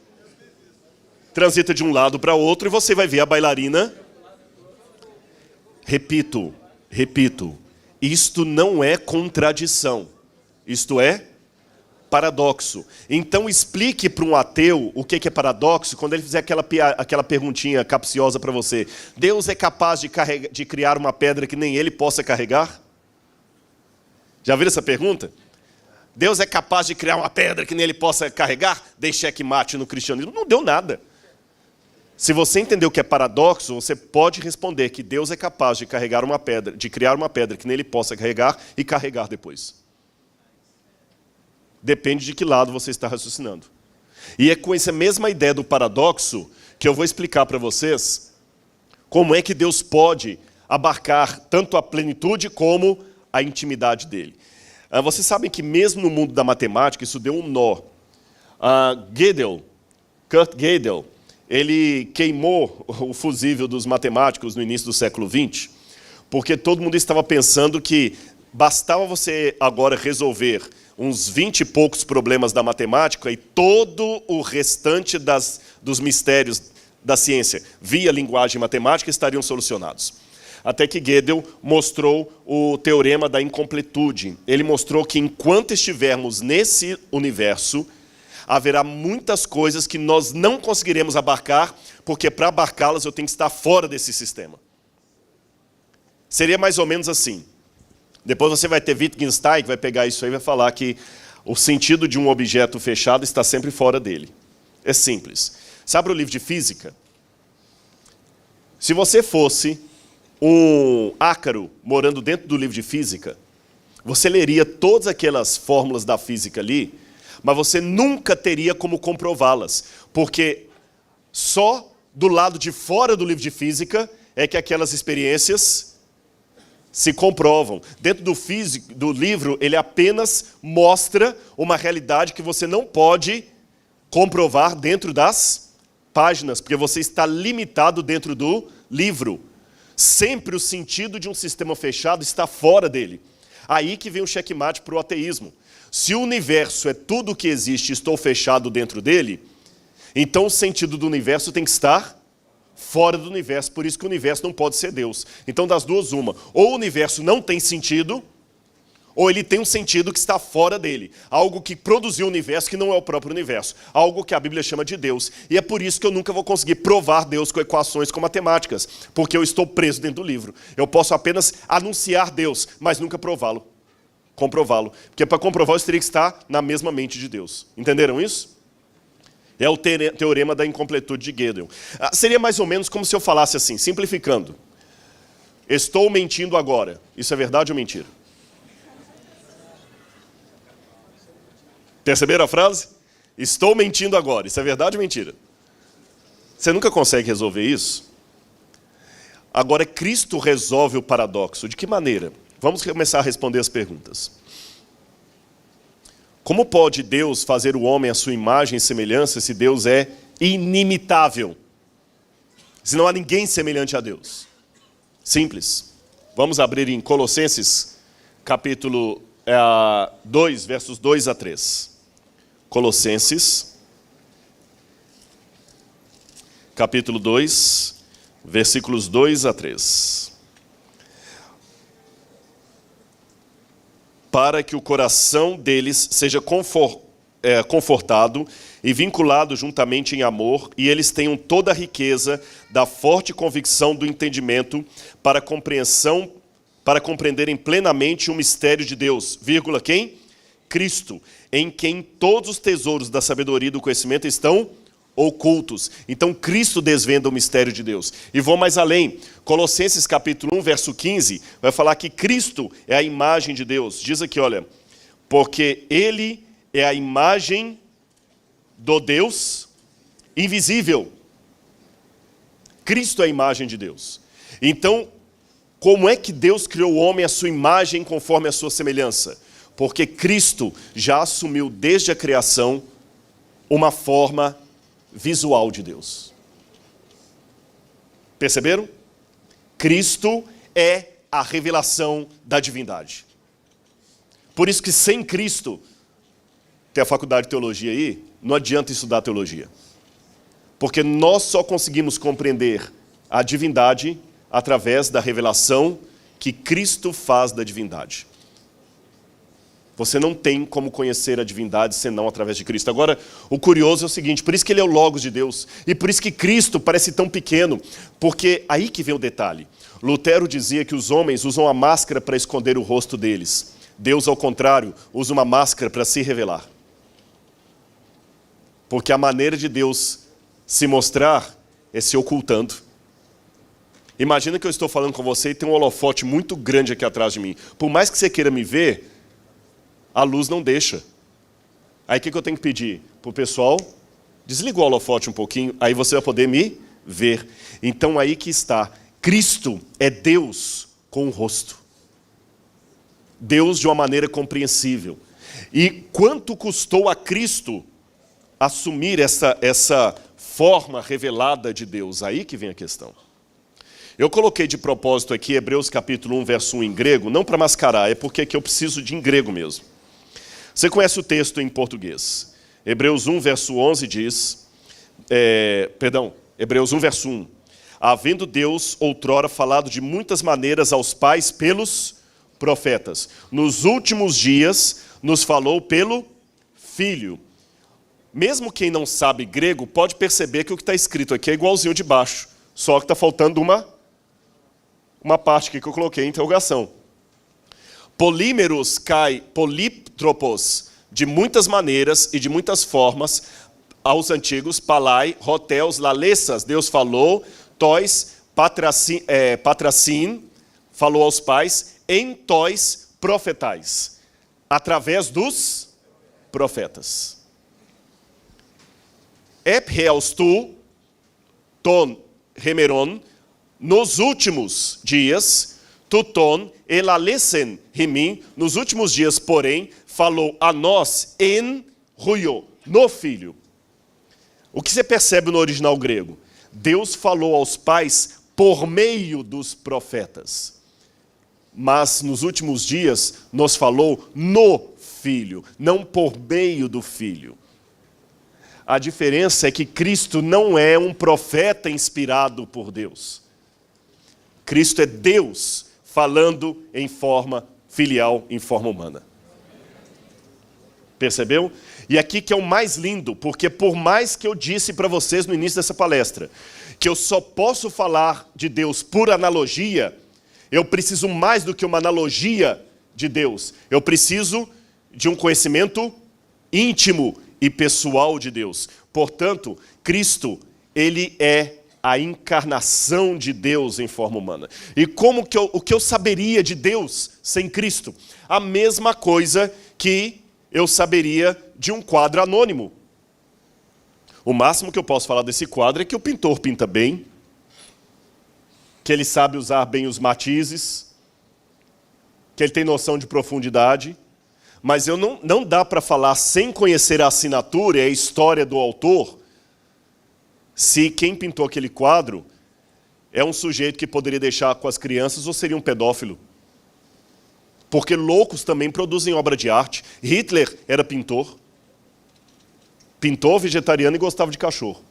B: Transita de um lado para o outro e você vai ver a bailarina. Repito, isto não é contradição, isto é paradoxo. Então explique para um ateu o que é paradoxo quando ele fizer aquela perguntinha capciosa para você. Deus é capaz de criar uma pedra que nem ele possa carregar? Já viram essa pergunta? Deus é capaz de criar uma pedra que nem ele possa carregar? Dei checkmate no cristianismo. Não deu nada. Se você entender o que é paradoxo, você pode responder que Deus é capaz de carregar uma pedra, de criar uma pedra que nem ele possa carregar e carregar depois. Depende de que lado você está raciocinando. E é com essa mesma ideia do paradoxo que eu vou explicar para vocês como é que Deus pode abarcar tanto a plenitude como a intimidade dele. Vocês sabem que mesmo no mundo da matemática isso deu um nó. Kurt Gödel, ele queimou o fusível dos matemáticos no início do século XX, porque todo mundo estava pensando que bastava você agora resolver uns 20 e poucos problemas da matemática e todo o restante dos mistérios da ciência via linguagem matemática estariam solucionados. Até que Gödel mostrou o teorema da incompletude. Ele mostrou que enquanto estivermos nesse universo, haverá muitas coisas que nós não conseguiremos abarcar, porque para abarcá-las eu tenho que estar fora desse sistema. Seria mais ou menos assim. Depois você vai ter Wittgenstein, que vai pegar isso aí e vai falar que o sentido de um objeto fechado está sempre fora dele. É simples. Sabe o livro de física? Se você fosse um ácaro morando dentro do livro de física, você leria todas aquelas fórmulas da física ali, mas você nunca teria como comprová-las, porque só do lado de fora do livro de física é que aquelas experiências se comprovam. Dentro do livro, ele apenas mostra uma realidade que você não pode comprovar dentro das páginas, porque você está limitado dentro do livro. Sempre o sentido de um sistema fechado está fora dele. Aí que vem o checkmate para o ateísmo. Se o universo é tudo o que existe e estou fechado dentro dele, então o sentido do universo tem que estar fora do universo. Por isso que o universo não pode ser Deus. Então, das duas, uma. Ou o universo não tem sentido, ou ele tem um sentido que está fora dele. Algo que produziu o universo que não é o próprio universo. Algo que a Bíblia chama de Deus. E é por isso que eu nunca vou conseguir provar Deus com equações, com matemáticas. Porque eu estou preso dentro do livro. Eu posso apenas anunciar Deus, mas nunca prová-lo. Comprová-lo. Porque para comprovar eu teria que estar na mesma mente de Deus. Entenderam isso? É o teorema da incompletude de Gödel. Seria mais ou menos como se eu falasse assim, simplificando. Estou mentindo agora. Isso é verdade ou mentira? Perceberam a frase? Estou mentindo agora. Isso é verdade ou mentira? Você nunca consegue resolver isso? Agora, Cristo resolve o paradoxo. De que maneira? Vamos começar a responder as perguntas. Como pode Deus fazer o homem à sua imagem e semelhança se Deus é inimitável? Se não há ninguém semelhante a Deus. Simples. Vamos abrir em Colossenses, capítulo 2, versos 2 a 3. Colossenses, capítulo 2, versículos 2 a 3. Para que o coração deles seja confortado e vinculado juntamente em amor, e eles tenham toda a riqueza da forte convicção do entendimento para compreenderem plenamente o mistério de Deus, vírgula, quem? Cristo, em quem todos os tesouros da sabedoria e do conhecimento estão ocultos. Então Cristo desvenda o mistério de Deus. E vou mais além. Colossenses capítulo 1, verso 15, vai falar que Cristo é a imagem de Deus. Diz aqui, olha, porque Ele é a imagem do Deus invisível. Cristo é a imagem de Deus. Então, como é que Deus criou o homem à sua imagem conforme a sua semelhança? Porque Cristo já assumiu desde a criação uma forma visual de Deus. Perceberam? Cristo é a revelação da divindade. Por isso que sem Cristo, tem a faculdade de teologia aí, não adianta estudar teologia. Porque nós só conseguimos compreender a divindade através da revelação que Cristo faz da divindade. Você não tem como conhecer a divindade senão através de Cristo. Agora, o curioso é o seguinte, por isso que ele é o Logos de Deus. E por isso que Cristo parece tão pequeno. Porque aí que vem o detalhe. Lutero dizia que os homens usam a máscara para esconder o rosto deles. Deus, ao contrário, usa uma máscara para se revelar. Porque a maneira de Deus se mostrar é se ocultando. Imagina que eu estou falando com você e tem um holofote muito grande aqui atrás de mim. Por mais que você queira me ver, a luz não deixa. Aí o que eu tenho que pedir? Para o pessoal, desliga o holofote um pouquinho, aí você vai poder me ver. Então aí que está. Cristo é Deus com o rosto. Deus de uma maneira compreensível. E quanto custou a Cristo assumir essa forma revelada de Deus? Aí que vem a questão. Eu coloquei de propósito aqui Hebreus capítulo 1, verso 1 em grego, não para mascarar, é porque aqui eu preciso de em grego mesmo. Você conhece o texto em português. Hebreus 1, verso 11 diz... Hebreus 1, verso 1. havendo Deus outrora falado de muitas maneiras aos pais pelos profetas, nos últimos dias nos falou pelo Filho. Mesmo quem não sabe grego pode perceber que o que está escrito aqui é igualzinho de baixo, só que está faltando uma parte aqui que eu coloquei em interrogação. Polímeros kai polítropos, de muitas maneiras e de muitas formas, aos antigos, palai, roteus, lalessas, Deus falou, tois, patracin, falou aos pais, em tois, profetais, através dos profetas. Ep reals tu, ton remeron, nos últimos dias, tuton elalesen rimim, nos últimos dias, porém, falou a nós en ruio, no Filho. O que você percebe no original grego? Deus falou aos pais por meio dos profetas. Mas nos últimos dias nos falou no Filho, não por meio do Filho. A diferença é que Cristo não é um profeta inspirado por Deus. Cristo é Deus falando em forma filial, em forma humana. Percebeu? E aqui que é o mais lindo, porque por mais que eu disse para vocês no início dessa palestra, que eu só posso falar de Deus por analogia, eu preciso mais do que uma analogia de Deus. Eu preciso de um conhecimento íntimo e pessoal de Deus. Portanto, Cristo, ele é a encarnação de Deus em forma humana. E como que o que eu saberia de Deus sem Cristo? A mesma coisa que eu saberia de um quadro anônimo. O máximo que eu posso falar desse quadro é que o pintor pinta bem, que ele sabe usar bem os matizes, que ele tem noção de profundidade, mas não dá para falar sem conhecer a assinatura e a história do autor, se quem pintou aquele quadro é um sujeito que poderia deixar com as crianças ou seria um pedófilo. Porque loucos também produzem obra de arte. Hitler era pintor, vegetariano e gostava de cachorro.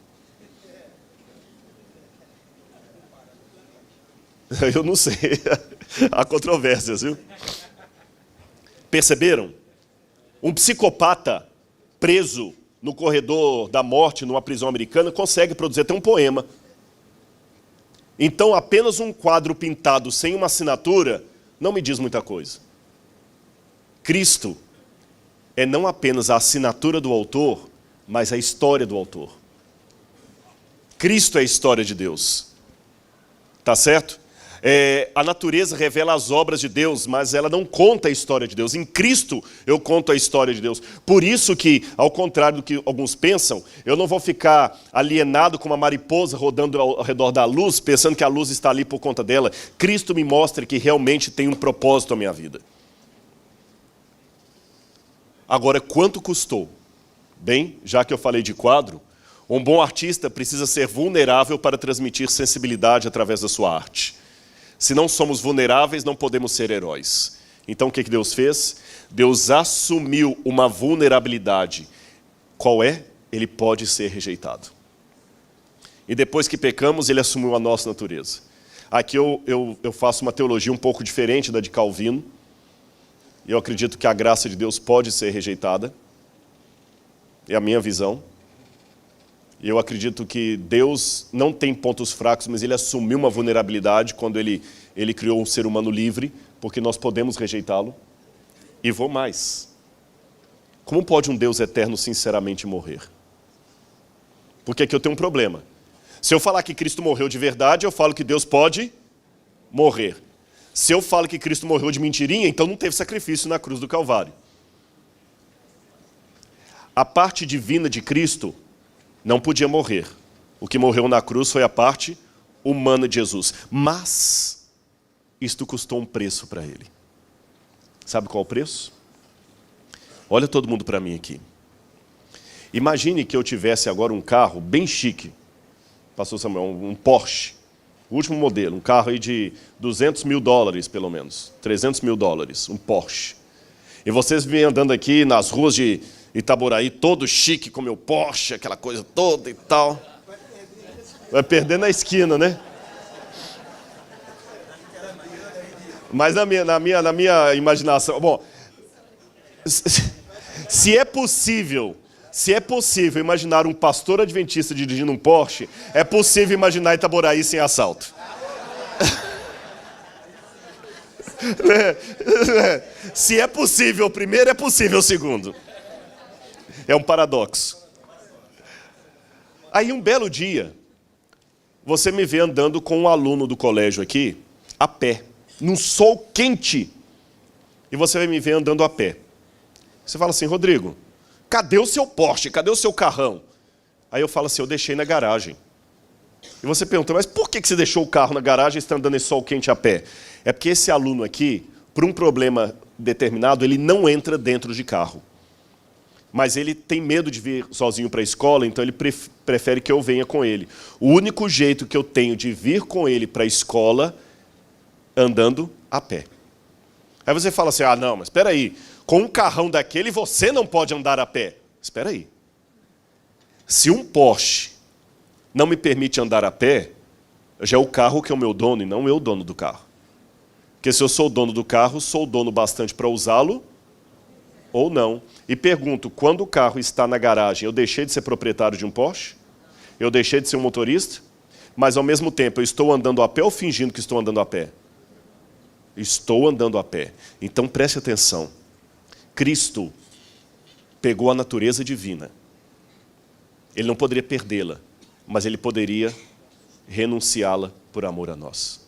B: Eu não sei, há controvérsias, viu? Perceberam? Um psicopata preso no corredor da morte, numa prisão americana, consegue produzir até um poema. Então, apenas um quadro pintado sem uma assinatura não me diz muita coisa. Cristo é não apenas a assinatura do autor, mas a história do autor. Cristo é a história de Deus. Tá certo? A natureza revela as obras de Deus, mas ela não conta a história de Deus. Em Cristo eu conto a história de Deus. Por isso que, ao contrário do que alguns pensam, eu não vou ficar alienado como uma mariposa rodando ao redor da luz, pensando que a luz está ali por conta dela. Cristo me mostra que realmente tem um propósito na minha vida. Agora, quanto custou? Bem, já que eu falei de quadro, um bom artista precisa ser vulnerável para transmitir sensibilidade através da sua arte. Se não somos vulneráveis, não podemos ser heróis. Então, o que Deus fez? Deus assumiu uma vulnerabilidade. Qual é? Ele pode ser rejeitado. E depois que pecamos, ele assumiu a nossa natureza. Aqui eu faço uma teologia um pouco diferente da de Calvino. Eu acredito que a graça de Deus pode ser rejeitada. É a minha visão. Eu acredito que Deus não tem pontos fracos, mas ele assumiu uma vulnerabilidade quando ele criou um ser humano livre, porque nós podemos rejeitá-lo. E vou mais. Como pode um Deus eterno sinceramente morrer? Porque aqui eu tenho um problema. Se eu falar que Cristo morreu de verdade, eu falo que Deus pode morrer. Se eu falo que Cristo morreu de mentirinha, então não teve sacrifício na cruz do Calvário. A parte divina de Cristo não podia morrer. O que morreu na cruz foi a parte humana de Jesus. Mas isto custou um preço para ele. Sabe qual é o preço? Olha todo mundo para mim aqui. Imagine que eu tivesse agora um carro bem chique. Pastor Samuel, um Porsche. O último modelo, um carro aí de $200 mil pelo menos. $300 mil, um Porsche. E vocês vêm andando aqui nas ruas de Itaboraí, todo chique com meu Porsche, aquela coisa toda e tal. Vai perder na esquina, né? Mas na minha imaginação... Bom, se é possível imaginar um pastor adventista dirigindo um Porsche, é possível imaginar Itaboraí sem assalto. Se é possível o primeiro, é possível o segundo. É um paradoxo. Aí um belo dia, você me vê andando com um aluno do colégio aqui, a pé, num sol quente. E você vai me ver andando a pé. Você fala assim, Rodrigo, cadê o seu Porsche? Cadê o seu carrão? Aí eu falo assim, eu deixei na garagem. E você pergunta, mas por que você deixou o carro na garagem e está andando em sol quente a pé? É porque esse aluno aqui, por um problema determinado, ele não entra dentro de carro. Mas ele tem medo de vir sozinho para a escola, então ele prefere que eu venha com ele. O único jeito que eu tenho de vir com ele para a escola, andando a pé. Aí você fala assim, não, mas espera aí, com um carrão daquele você não pode andar a pé. Espera aí. Se um Porsche não me permite andar a pé, já é o carro que é o meu dono e não eu o dono do carro. Porque se eu sou o dono do carro, sou o dono bastante para usá-lo ou não. E pergunto, quando o carro está na garagem, eu deixei de ser proprietário de um Porsche? Eu deixei de ser um motorista? Mas ao mesmo tempo, eu estou andando a pé ou fingindo que estou andando a pé? Estou andando a pé. Então preste atenção. Cristo pegou a natureza divina. Ele não poderia perdê-la, mas ele poderia renunciá-la por amor a nós.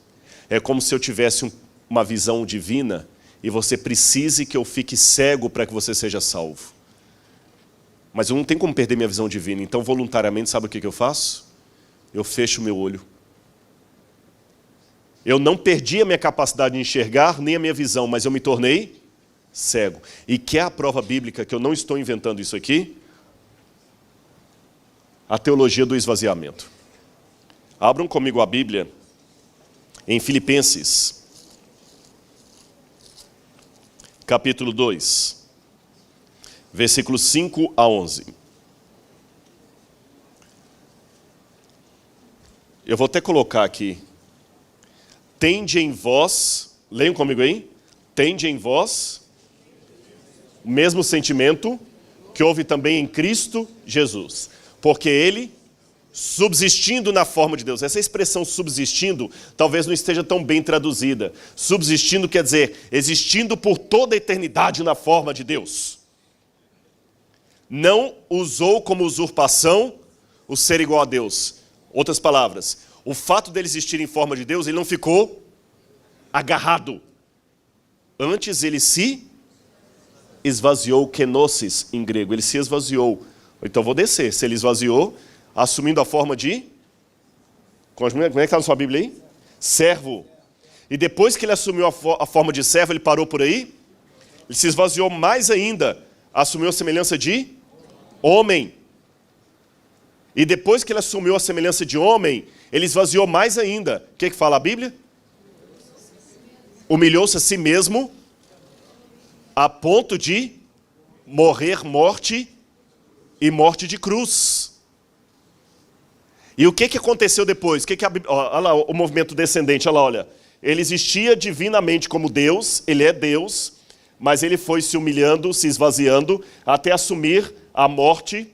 B: É como se eu tivesse uma visão divina e você precise que eu fique cego para que você seja salvo. Mas eu não tenho como perder minha visão divina, então voluntariamente sabe o que eu faço? Eu fecho o meu olho. Eu não perdi a minha capacidade de enxergar, nem a minha visão, mas eu me tornei cego. E quer a prova bíblica que eu não estou inventando isso aqui? A teologia do esvaziamento. Abram comigo a Bíblia em Filipenses, capítulo 2, versículos 5 a 11. Eu vou até colocar aqui. Tende em vós, leiam comigo aí, tende em vós o mesmo sentimento que houve também em Cristo Jesus. Porque ele, subsistindo na forma de Deus, essa expressão subsistindo talvez não esteja tão bem traduzida. Subsistindo quer dizer, existindo por toda a eternidade na forma de Deus. Não usou como usurpação o ser igual a Deus. Outras palavras, o fato dele existir em forma de Deus, ele não ficou agarrado. Antes ele se esvaziou, kenosis em grego, ele se esvaziou. Então vou descer, se ele esvaziou, assumindo a forma de... Como é que está na sua Bíblia aí? Servo. E depois que ele assumiu a forma de servo, ele parou por aí? Ele se esvaziou mais ainda, assumiu a semelhança de homem. E depois que ele assumiu a semelhança de homem, ele esvaziou mais ainda. O que fala a Bíblia? Humilhou-se a si mesmo a ponto de morrer morte e morte de cruz. E o que aconteceu depois? Olha lá o movimento descendente, olha lá, olha. Ele existia divinamente como Deus, ele é Deus, mas ele foi se humilhando, se esvaziando, até assumir a morte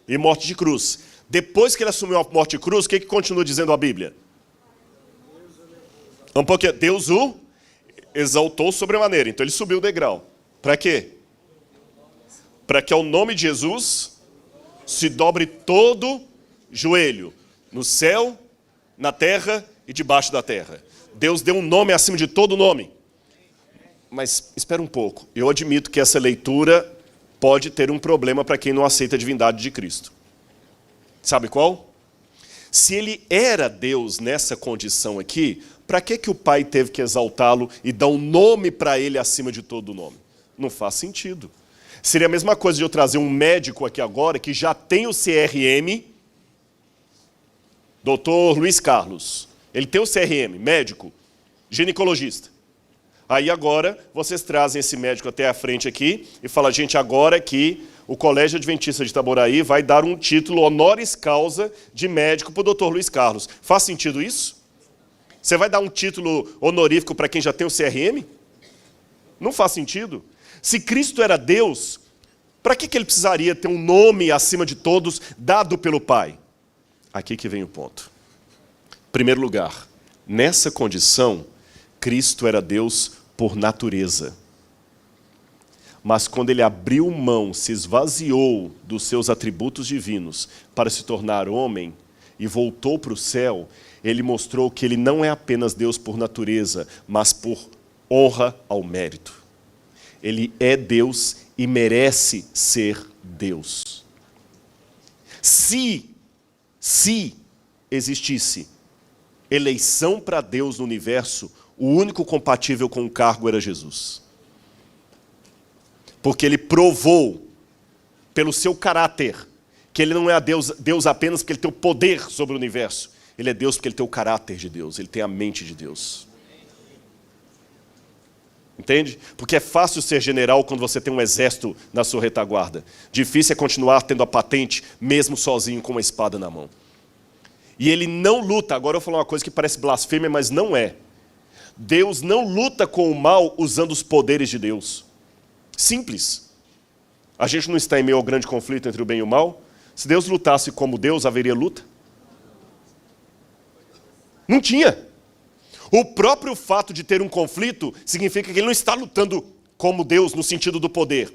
B: e morte de cruz. Depois que ele assumiu a morte de cruz, o que continua dizendo a Bíblia? Um pouquinho. Deus o exaltou sobremaneira. Então ele subiu o degrau. Para quê? Para que ao nome de Jesus se dobre todo joelho, no céu, na terra e debaixo da terra. Deus deu um nome acima de todo nome. Mas espera um pouco. Eu admito que essa leitura pode ter um problema para quem não aceita a divindade de Cristo. Sabe qual? Se ele era Deus nessa condição aqui, para que o Pai teve que exaltá-lo e dar um nome para ele acima de todo nome? Não faz sentido. Seria a mesma coisa de eu trazer um médico aqui agora que já tem o CRM, Dr. Luiz Carlos. Ele tem o CRM, médico, ginecologista. Aí agora vocês trazem esse médico até a frente aqui e falam, gente, agora que o Colégio Adventista de Itaboraí vai dar um título honoris causa de médico para o Dr. Luiz Carlos. Faz sentido isso? Você vai dar um título honorífico para quem já tem o CRM? Não faz sentido. Se Cristo era Deus, para que ele precisaria ter um nome acima de todos dado pelo Pai? Aqui que vem o ponto. Em primeiro lugar, nessa condição, Cristo era Deus por natureza. Mas quando ele abriu mão, se esvaziou dos seus atributos divinos para se tornar homem e voltou para o céu, ele mostrou que ele não é apenas Deus por natureza, mas por honra ao mérito. Ele é Deus e merece ser Deus. Se existisse eleição para Deus no universo, o único compatível com o cargo era Jesus. Porque ele provou, pelo seu caráter, que ele não é Deus apenas porque ele tem o poder sobre o universo. Ele é Deus porque ele tem o caráter de Deus, ele tem a mente de Deus. Entende? Porque é fácil ser general quando você tem um exército na sua retaguarda. Difícil é continuar tendo a patente, mesmo sozinho com uma espada na mão. E ele não luta, agora eu vou falar uma coisa que parece blasfêmia, mas não é. Deus não luta com o mal usando os poderes de Deus. Simples. A gente não está em meio ao grande conflito entre o bem e o mal? Se Deus lutasse como Deus, haveria luta? Não tinha. O próprio fato de ter um conflito significa que ele não está lutando como Deus no sentido do poder.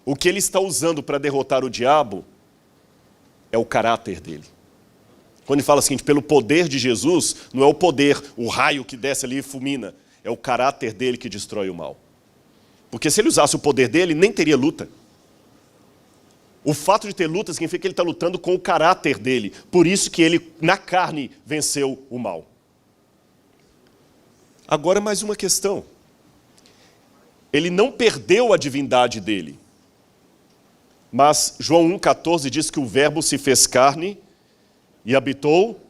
B: O que ele está usando para derrotar o diabo é o caráter dele. Quando ele fala o seguinte, pelo poder de Jesus, não é o poder, o raio que desce ali e fulmina, é o caráter dele que destrói o mal. Porque se ele usasse o poder dele, nem teria luta. O fato de ter luta significa que ele está lutando com o caráter dele. Por isso que ele, na carne, venceu o mal. Agora mais uma questão. Ele não perdeu a divindade dele. Mas João 1,14 diz que o verbo se fez carne e habitou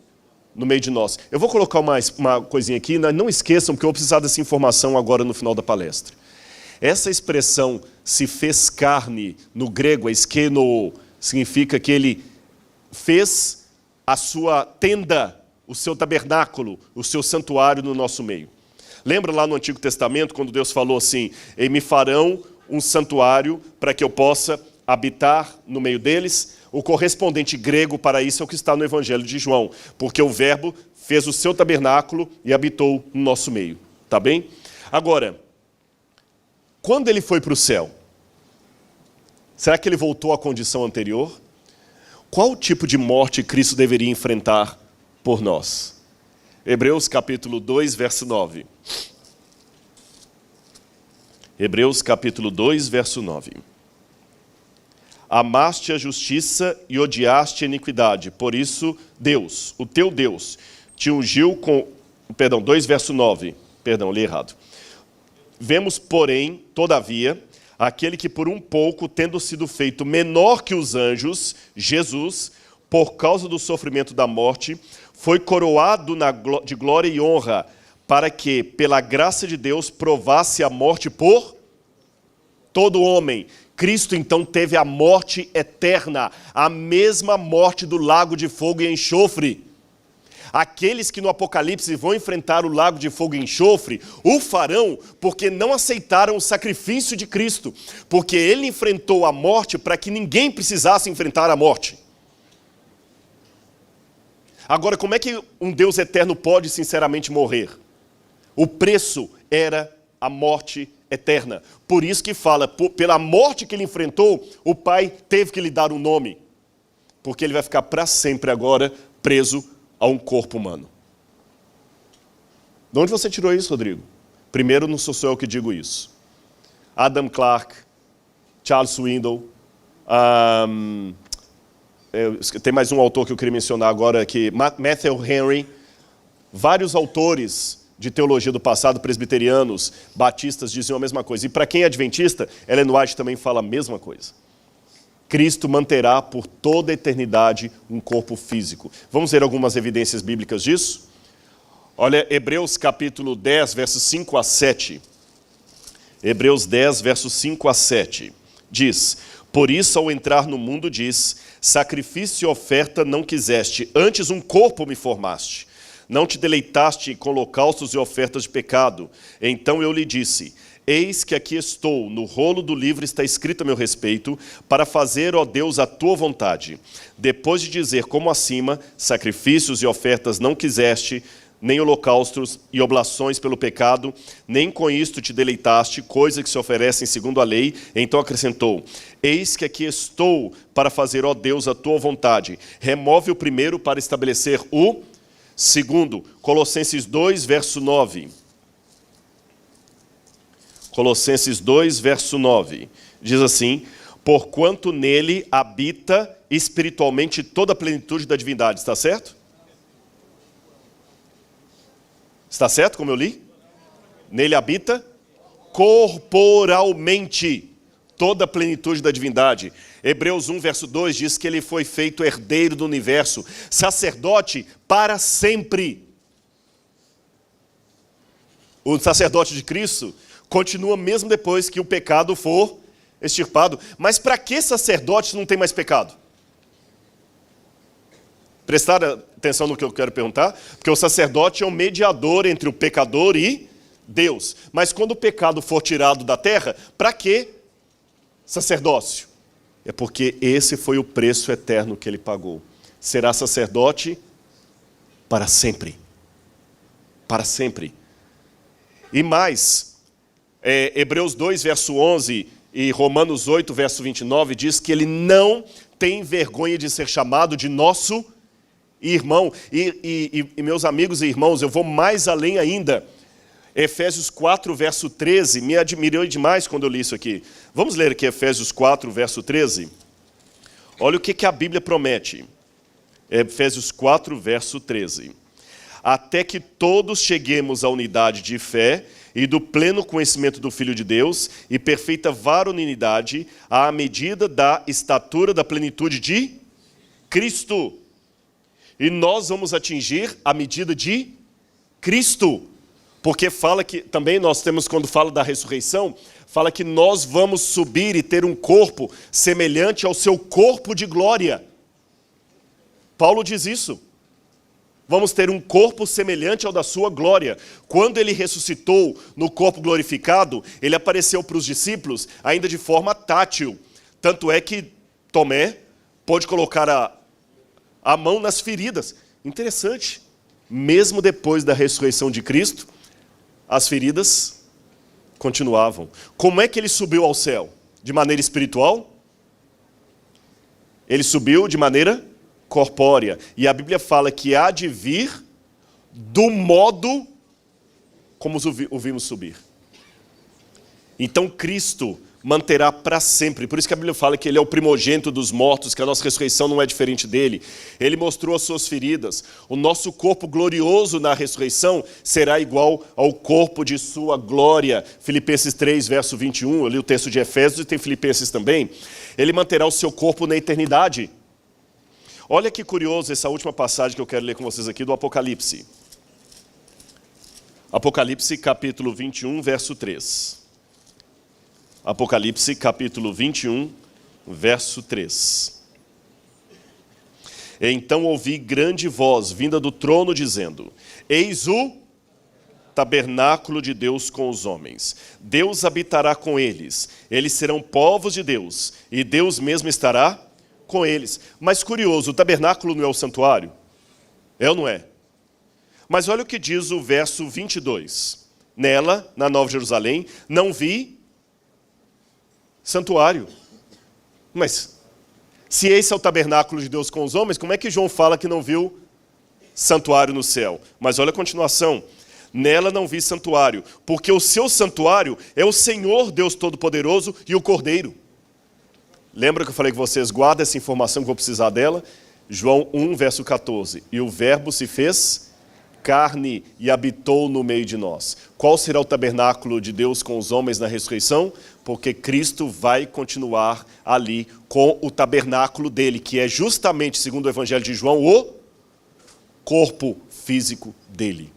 B: no meio de nós. Eu vou colocar uma coisinha aqui, não esqueçam, porque eu vou precisar dessa informação agora no final da palestra. Essa expressão, se fez carne, no grego, eskenoo, significa que ele fez a sua tenda, o seu tabernáculo, o seu santuário no nosso meio. Lembra lá no Antigo Testamento, quando Deus falou assim, e me farão um santuário para que eu possa habitar no meio deles? O correspondente grego para isso é o que está no Evangelho de João, porque o verbo fez o seu tabernáculo e habitou no nosso meio. Tá bem? Agora, quando ele foi para o céu, será que ele voltou à condição anterior? Qual tipo de morte Cristo deveria enfrentar por nós? Hebreus capítulo 2, verso 9. Hebreus capítulo 2, verso 9. Amaste a justiça e odiaste a iniquidade. Por isso, Deus, o teu Deus, te ungiu com... 2 verso 9. Li errado. Vemos, porém, todavia, aquele que por um pouco, tendo sido feito menor que os anjos, Jesus, por causa do sofrimento da morte, foi coroado de glória e honra, para que, pela graça de Deus, provasse a morte por todo homem. Cristo, então, teve a morte eterna, a mesma morte do lago de fogo e enxofre. Aqueles que no Apocalipse vão enfrentar o lago de fogo e enxofre, o farão porque não aceitaram o sacrifício de Cristo, porque ele enfrentou a morte para que ninguém precisasse enfrentar a morte. Agora, como é que um Deus eterno pode sinceramente morrer? O preço era a morte eterna. Por isso que fala, pela morte que ele enfrentou, o Pai teve que lhe dar um nome, porque ele vai ficar para sempre agora preso a um corpo humano. De onde você tirou isso, Rodrigo? Primeiro, não sou só eu que digo isso. Adam Clarke, Charles Swindoll, tem mais um autor que eu queria mencionar agora, que Matthew Henry, vários autores de teologia do passado, presbiterianos, batistas, diziam a mesma coisa. E para quem é adventista, Ellen White também fala a mesma coisa. Cristo manterá por toda a eternidade um corpo físico. Vamos ver algumas evidências bíblicas disso? Olha, Hebreus capítulo 10, versos 5 a 7. Hebreus 10, versos 5 a 7. Diz, por isso ao entrar no mundo diz, sacrifício e oferta não quiseste, antes um corpo me formaste. não te deleitaste com holocaustos e ofertas de pecado. Então eu lhe disse: eis que aqui estou, no rolo do livro está escrito a meu respeito, para fazer, ó Deus, a tua vontade. Depois de dizer como acima, sacrifícios e ofertas não quiseste, nem holocaustos e oblações pelo pecado, nem com isto te deleitaste, coisa que se oferecem segundo a lei. Então acrescentou: eis que aqui estou para fazer, ó Deus, a tua vontade. Remove o primeiro para estabelecer o segundo. Colossenses 2, verso 9. Colossenses 2, verso 9. Diz assim: porquanto nele habita espiritualmente toda a plenitude da divindade. Está certo? Está certo, como eu li? Nele habita corporalmente toda a plenitude da divindade. Hebreus 1, verso 2 diz que ele foi feito herdeiro do universo, sacerdote para sempre. O sacerdote de Cristo continua mesmo depois que o pecado for extirpado. Mas para que sacerdote se não tem mais pecado? Prestar atenção no que eu quero perguntar? Porque o sacerdote é um mediador entre o pecador e Deus. Mas quando o pecado for tirado da terra, para que sacerdócio? É porque esse foi o preço eterno que ele pagou. Será sacerdote para sempre. Para sempre. E mais, Hebreus 2, verso 11 e Romanos 8, verso 29 diz que ele não tem vergonha de ser chamado de nosso irmão. E meus amigos e irmãos, eu vou mais além ainda. Efésios 4, verso 13, me admirou demais quando eu li isso aqui. Vamos ler aqui Efésios 4, verso 13? Olha o que a Bíblia promete. Efésios 4, verso 13. Até que todos cheguemos à unidade de fé e do pleno conhecimento do Filho de Deus e perfeita varonilidade, à medida da estatura da plenitude de Cristo. E nós vamos atingir a medida de Cristo. Porque fala que, também nós temos, quando fala da ressurreição, fala que nós vamos subir e ter um corpo semelhante ao seu corpo de glória. Paulo diz isso. Vamos ter um corpo semelhante ao da sua glória. Quando ele ressuscitou no corpo glorificado, ele apareceu para os discípulos ainda de forma tátil. Tanto é que Tomé pôde colocar a mão nas feridas. Interessante. Mesmo depois da ressurreição de Cristo, as feridas continuavam. Como é que ele subiu ao céu? De maneira espiritual? Ele subiu de maneira corpórea. E a Bíblia fala que há de vir do modo como o vimos subir. Então Cristo manterá para sempre. Por isso que a Bíblia fala que ele é o primogênito dos mortos, que a nossa ressurreição não é diferente dele. Ele mostrou as suas feridas. O nosso corpo glorioso na ressurreição será igual ao corpo de sua glória. Filipenses 3, verso 21, eu li o texto de Efésios e tem Filipenses também. Ele manterá o seu corpo na eternidade. Olha que curioso essa última passagem que eu quero ler com vocês aqui do Apocalipse. Apocalipse capítulo 21, verso 3. Apocalipse capítulo 21, verso 3. Então ouvi grande voz vinda do trono dizendo: eis o tabernáculo de Deus com os homens. Deus habitará com eles. Eles serão povos de Deus. E Deus mesmo estará com eles. Mas curioso, o tabernáculo não é o santuário? É ou não é? Mas olha o que diz o verso 22. Nela, na Nova Jerusalém, não vi santuário. Mas, se esse é o tabernáculo de Deus com os homens, como é que João fala que não viu santuário no céu? Mas olha a continuação. Nela não vi santuário, porque o seu santuário é o Senhor Deus Todo-Poderoso e o Cordeiro. Lembra que eu falei que vocês guardem essa informação que eu vou precisar dela? João 1, verso 14. E o verbo se fez carne e habitou no meio de nós. Qual será o tabernáculo de Deus com os homens na ressurreição? Porque Cristo vai continuar ali com o tabernáculo dele, que é justamente, segundo o Evangelho de João, o corpo físico dele.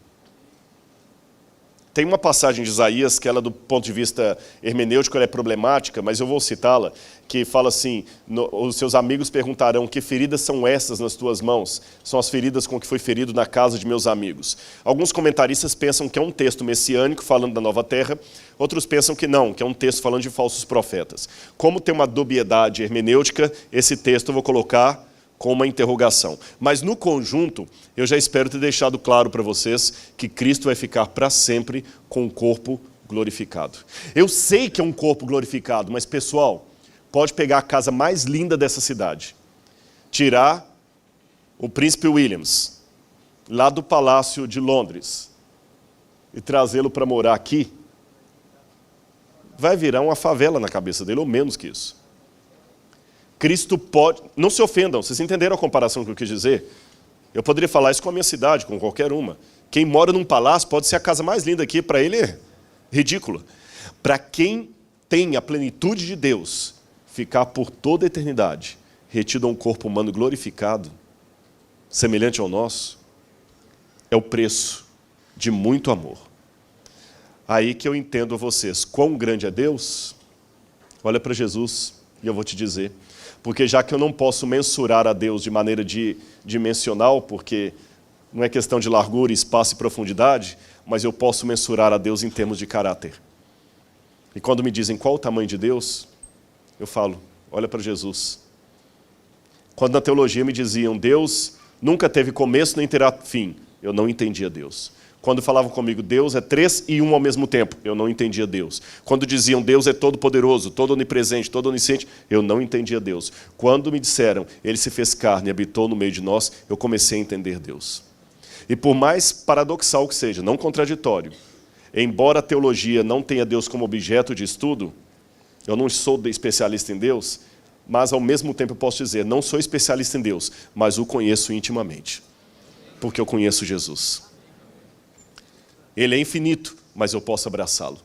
B: Tem uma passagem de Isaías que ela, do ponto de vista hermenêutico, ela é problemática, mas eu vou citá-la, que fala assim, os seus amigos perguntarão, que feridas são essas nas tuas mãos? São as feridas com que foi ferido na casa de meus amigos. Alguns comentaristas pensam que é um texto messiânico falando da nova terra, outros pensam que não, que é um texto falando de falsos profetas. Como tem uma dubiedade hermenêutica, esse texto eu vou colocar com uma interrogação. Mas no conjunto, eu já espero ter deixado claro para vocês que Cristo vai ficar para sempre com o corpo glorificado. Eu sei que é um corpo glorificado, mas pessoal, pode pegar a casa mais linda dessa cidade, tirar o príncipe Williams, lá do Palácio de Londres, e trazê-lo para morar aqui, vai virar uma favela na cabeça dele, ou menos que isso. Cristo pode... Não se ofendam, vocês entenderam a comparação que eu quis dizer? Eu poderia falar isso com a minha cidade, com qualquer uma. Quem mora num palácio pode ser a casa mais linda aqui, para ele é ridícula. Para quem tem a plenitude de Deus, ficar por toda a eternidade retido a um corpo humano glorificado, semelhante ao nosso, é o preço de muito amor. Aí que eu entendo a vocês, quão grande é Deus, olha para Jesus e eu vou te dizer, porque já que eu não posso mensurar a Deus de maneira dimensional, porque não é questão de largura, espaço e profundidade, mas eu posso mensurar a Deus em termos de caráter. E quando me dizem qual o tamanho de Deus, eu falo, olha para Jesus. Quando na teologia me diziam, Deus nunca teve começo nem terá fim, eu não entendia Deus. Quando falavam comigo, Deus é 3 e 1 ao mesmo tempo, eu não entendia Deus. Quando diziam, Deus é todo poderoso, todo onipresente, todo onisciente, eu não entendia Deus. Quando me disseram, Ele se fez carne e habitou no meio de nós, eu comecei a entender Deus. E por mais paradoxal que seja, não contraditório, embora a teologia não tenha Deus como objeto de estudo, eu não sou especialista em Deus, mas ao mesmo tempo eu posso dizer, não sou especialista em Deus, mas o conheço intimamente, porque eu conheço Jesus. Ele é infinito, mas eu posso abraçá-lo.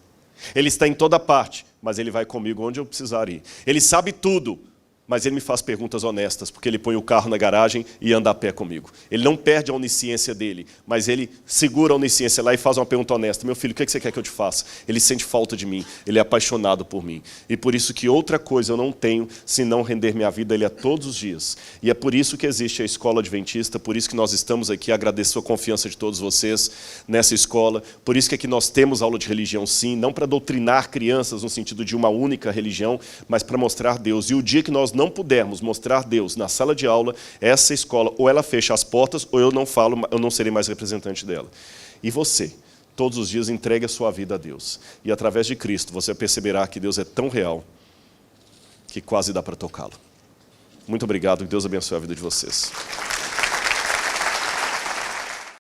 B: Ele está em toda parte, mas Ele vai comigo onde eu precisar ir. Ele sabe tudo, mas Ele me faz perguntas honestas, porque Ele põe o carro na garagem e anda a pé comigo. Ele não perde a onisciência dele, mas Ele segura a onisciência lá e faz uma pergunta honesta. Meu filho, o que você quer que eu te faça? Ele sente falta de mim, Ele é apaixonado por mim. E por isso que outra coisa eu não tenho, senão render minha vida a Ele a todos os dias. E é por isso que existe a Escola Adventista, por isso que nós estamos aqui, agradeço a confiança de todos vocês nessa escola, por isso que aqui nós temos aula de religião sim, não para doutrinar crianças no sentido de uma única religião, mas para mostrar Deus. E o dia que nós não pudermos mostrar Deus na sala de aula, essa escola, ou ela fecha as portas, ou eu não falo, eu não serei mais representante dela. E você, todos os dias, entregue a sua vida a Deus. E através de Cristo, você perceberá que Deus é tão real, que quase dá para tocá-lo. Muito obrigado, que Deus abençoe a vida de vocês.